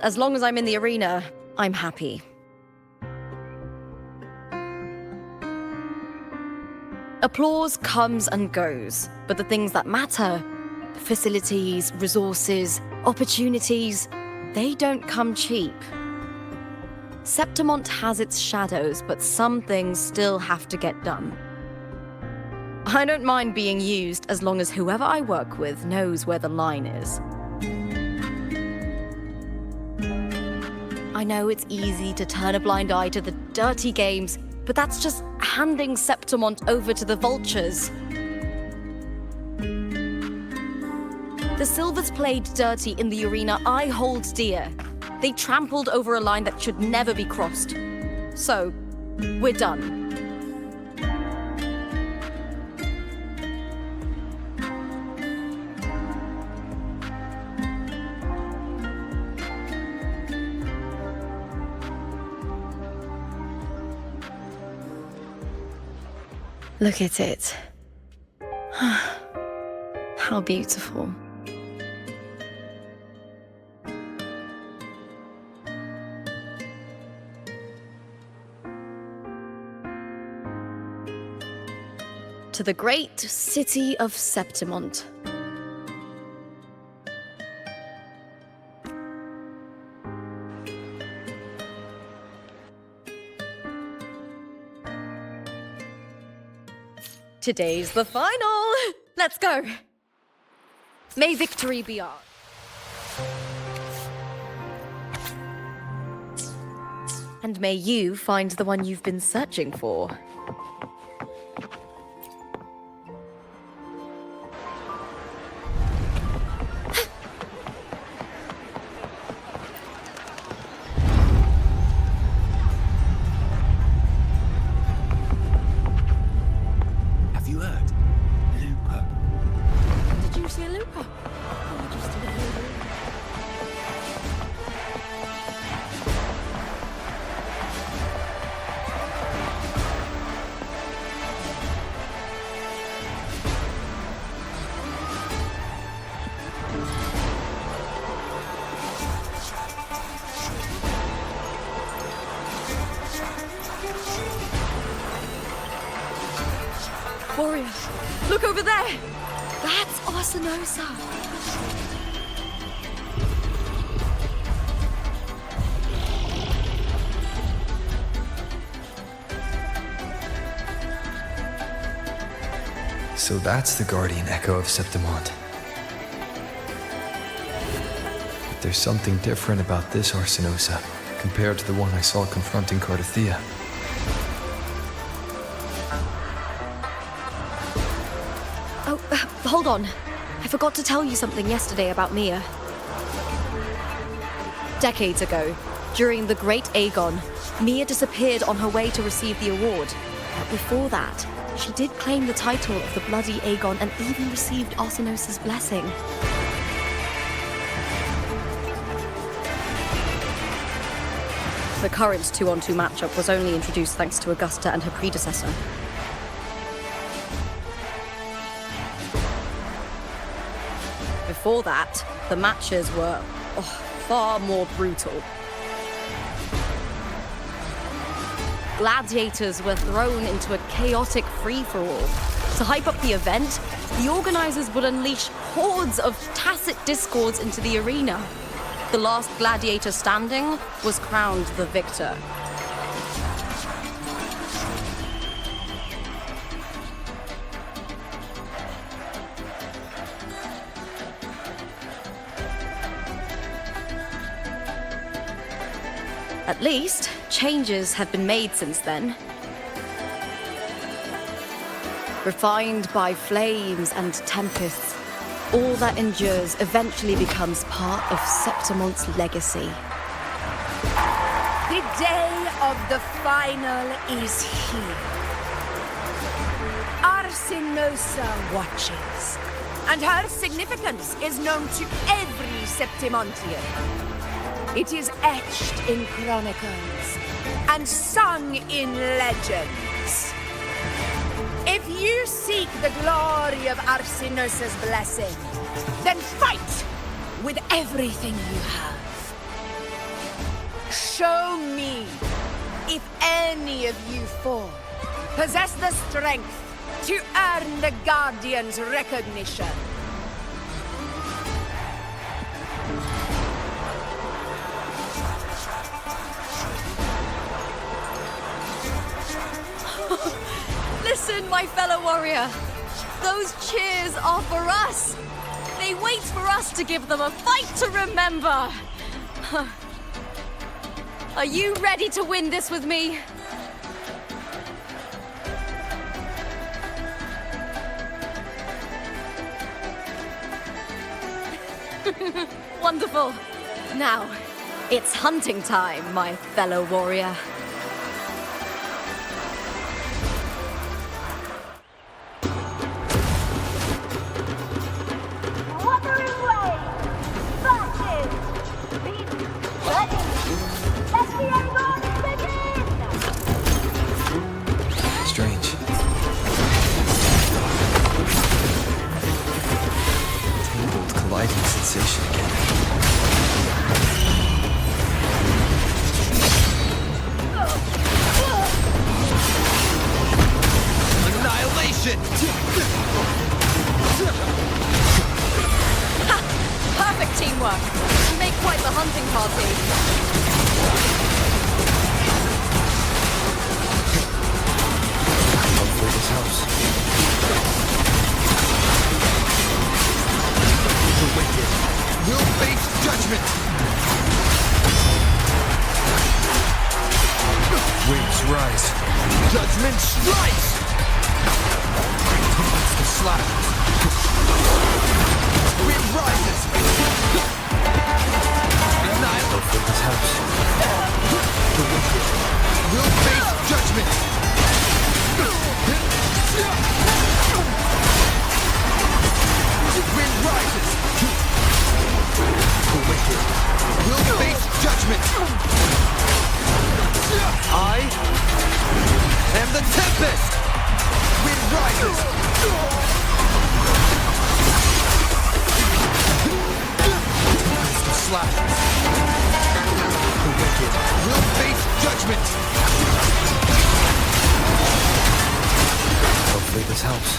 As long as I'm in the arena, I'm happy. Applause comes and goes, but the things that matter, facilities, resources, opportunities, they don't come cheap. Septimont has its shadows, but some things still have to get done. I don't mind being used as long as whoever I work with knows where the line is. I know it's easy to turn a blind eye to the dirty games, but that's just handing Septimont over to the vultures. The Silvers played dirty in the arena I hold dear. They trampled over a line that should never be crossed. So, we're done. Look at it. How beautiful. To the great city of Septimont. Today's the final! Let's go! May victory be ours. And may you find the one you've been searching for. Have you heard? Lupa. Did you see Lupa? Oh, just a little. Warrior, look over there! That's Arsinosa! So that's the guardian echo of Septimont. But there's something different about this Arsinosa compared to the one I saw confronting Cardathea. Oh, hold on. I forgot to tell you something yesterday about Mia. Decades ago, during the Great Aegon, Mia disappeared on her way to receive the award. But before that, she did claim the title of the Bloody Aegon and even received Arsinosa's blessing. The current 2-on-2 matchup was only introduced thanks to Augusta and her predecessor. Before that, the matches were far more brutal. Gladiators were thrown into a chaotic free-for-all. To hype up the event, the organizers would unleash hordes of tacit discords into the arena. The last gladiator standing was crowned the victor. At least, changes have been made since then. Refined by flames and tempests, all that endures eventually becomes part of Septimont's legacy. The day of the final is here. Arsinosa watches, and her significance is known to every Septimontian. It is etched in chronicles and sung in legends. If you seek the glory of Arsinosa's blessing, then fight with everything you have. Show me if any of you four possess the strength to earn the Guardian's recognition. Listen, my fellow warrior. Those cheers are for us. They wait for us to give them a fight to remember. Are you ready to win this with me? Wonderful. Now, it's hunting time, my fellow warrior. Wuthering way! Versus beat ready! Let the Aegon begin! Strange. house! Judgment strikes! Monster slashes! Wind rises! Annihilate for this house. The wicked will face judgment! Wind rises! The wicked will face judgment! I am the tempest! Wind rises! The slashes! The wicked will face judgment! Hopefully this helps.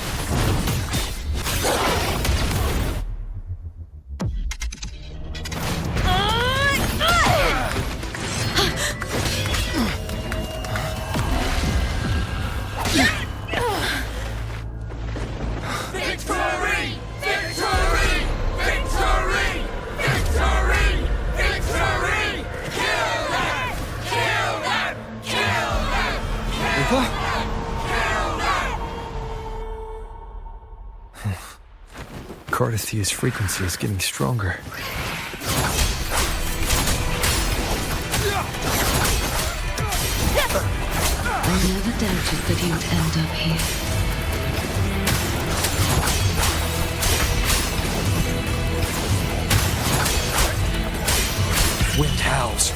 Cardithia's frequency is getting stronger. I never doubted that you'd end up here. Wind howls,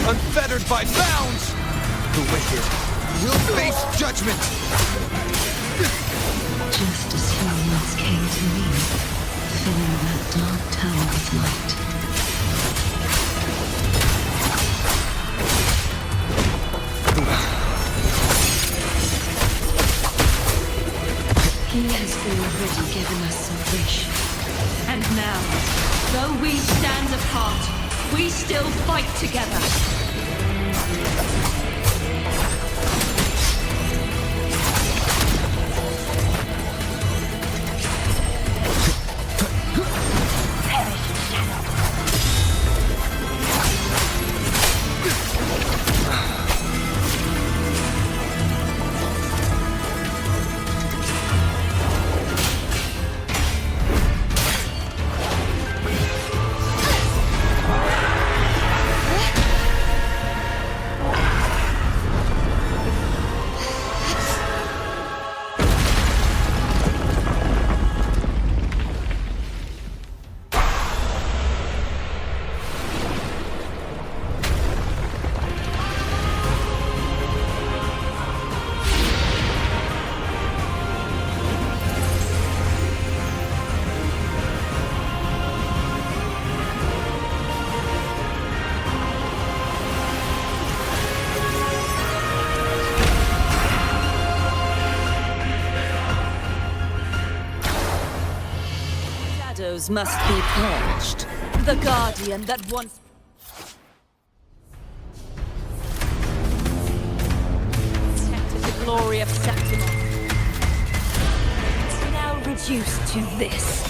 unfettered by bounds! The wicked will face judgment! Just as you once came to me, filling that dark tower with light. He has already given us a wish. And now, though we stand apart, we still fight together. Must be purged. The guardian that once protected the glory of Septimon is now reduced to this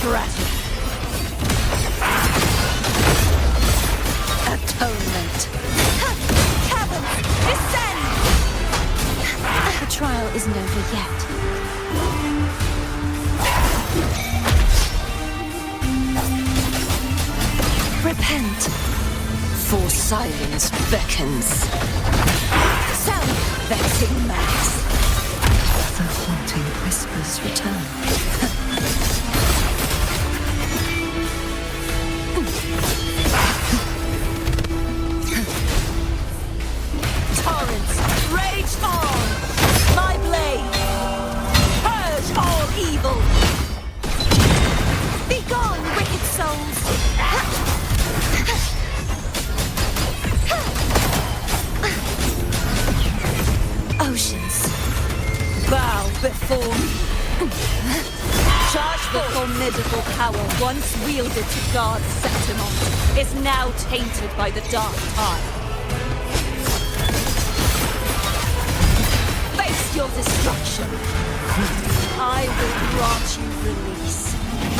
tragedy. Atonement. Cavern, descend! The trial isn't over yet. Repent, for silence beckons. Sound vexing mass. The haunting whispers return. Torrents, rage on! My blade! Purge all evil! Begone, wicked souls! Oceans, bow before me. Charge the formidable power once wielded to guard Septimon is now tainted by the dark tide. Face your destruction. I will grant you release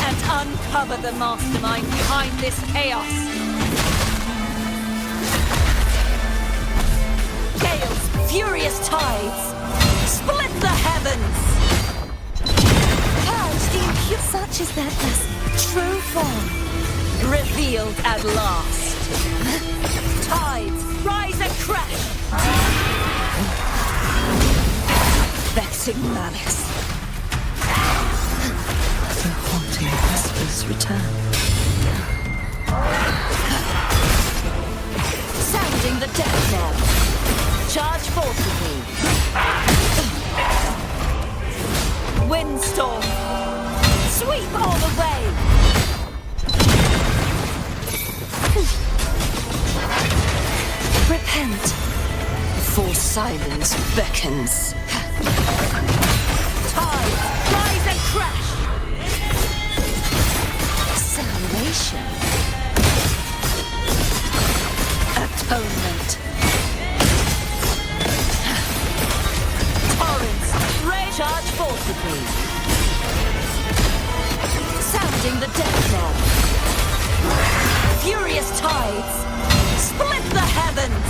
and uncover the mastermind behind this chaos. Gales, furious tides, split the heavens! Purge the impure. Such is their blessing. True form. Revealed at last. Tides, rise and crash! Vexing malice. The haunting whispers return. Sounding the death knell. Charge forcibly. Windstorm. Sweep all the way. Repent, for silence beckons. Tide, rise and crash! Salvation. Atonement. Torrents, rage, charge forcibly. Sounding the death knell. Furious tides, split the heavens!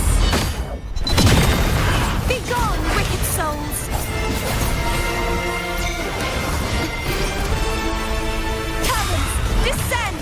Begone, wicked souls! Caverns, descend!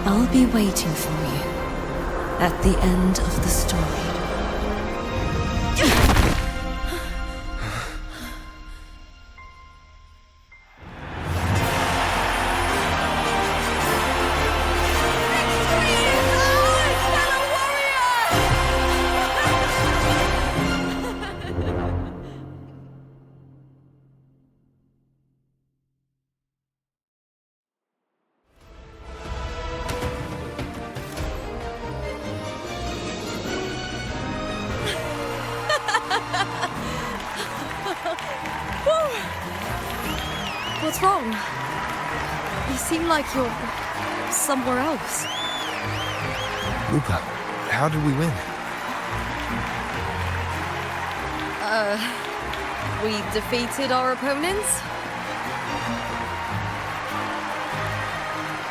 I'll be waiting for you at the end of the story. What's wrong? You seem like you're somewhere else. Lupa, how did we win? We defeated our opponents?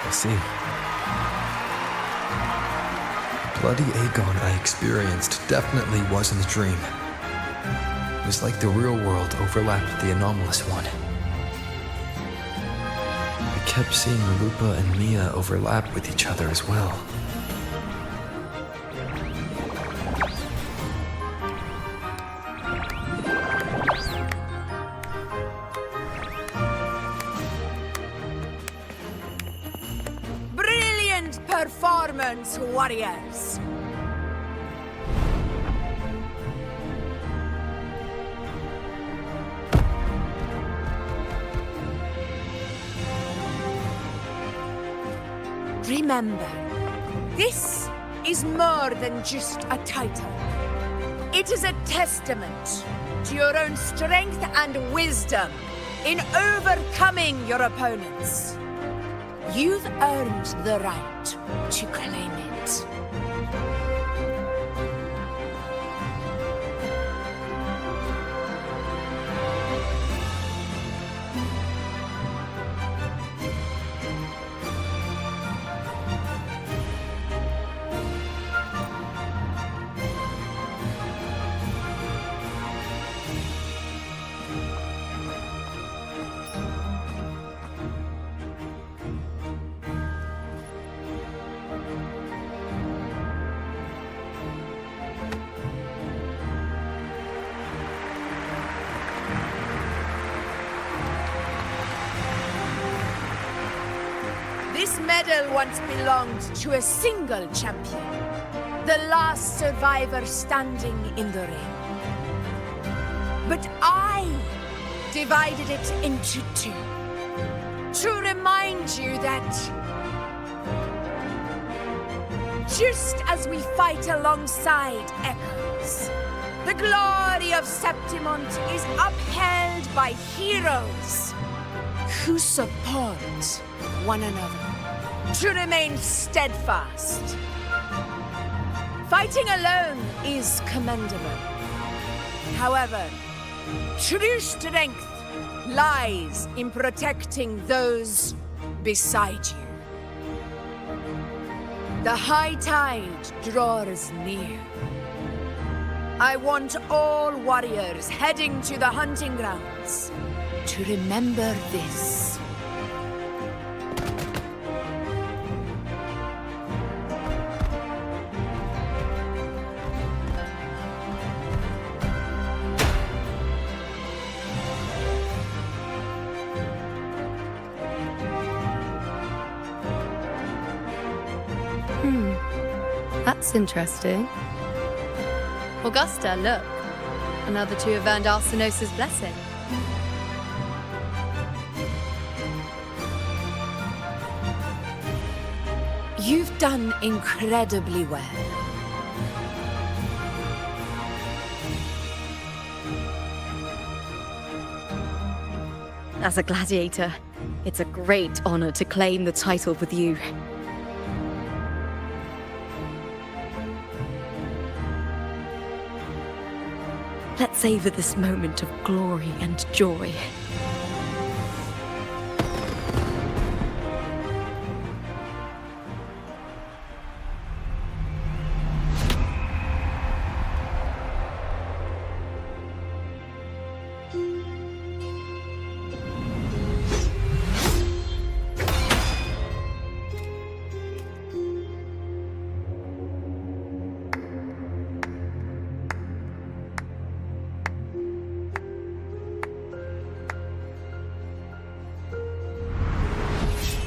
I see. The bloody Aegon I experienced definitely wasn't a dream. It was like the real world overlapped with the anomalous one. I kept seeing Lupa and Mia overlap with each other as well. Brilliant performance, warriors! Remember, this is more than just a title. It is a testament to your own strength and wisdom in overcoming your opponents. You've earned the right to claim it. This medal once belonged to a single champion, the last survivor standing in the ring. But I divided it into two, to remind you that just as we fight alongside echoes, the glory of Septimont is upheld by heroes who support one another, to remain steadfast. Fighting alone is commendable. However, true strength lies in protecting those beside you. The high tide draws near. I want all warriors heading to the hunting grounds to remember this. That's interesting. Augusta, look. Another two have earned Arsenos's blessing. You've done incredibly well. As a gladiator, it's a great honor to claim the title with you. Let's savor this moment of glory and joy.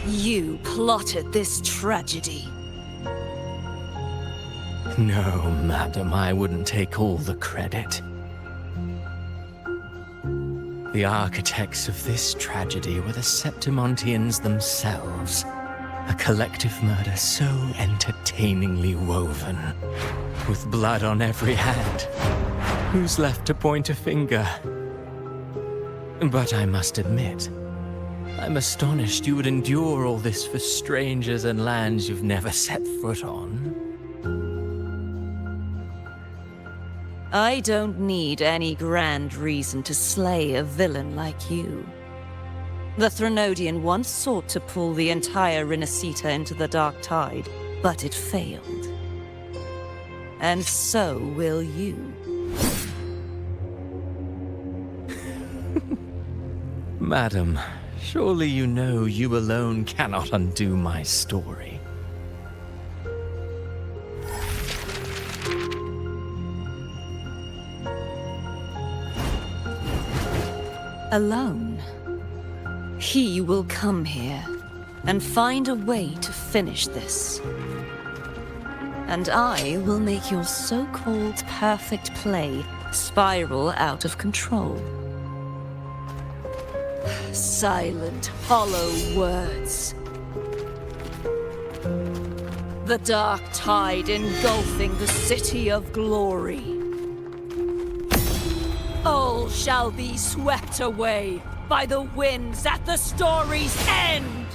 You plotted this tragedy. No, madam, I wouldn't take all the credit. The architects of this tragedy were the Septimontians themselves. A collective murder so entertainingly woven, with blood on every hand. Who's left to point a finger? But I must admit, I'm astonished you would endure all this for strangers and lands you've never set foot on. I don't need any grand reason to slay a villain like you. The Threnodian once sought to pull the entire Renacita into the Dark Tide, but it failed. And so will you. Madam, surely you know you alone cannot undo my story. Alone. He will come here and find a way to finish this. And I will make your so-called perfect play spiral out of control. Silent, hollow words. The dark tide engulfing the city of glory. All shall be swept away by the winds at the story's end!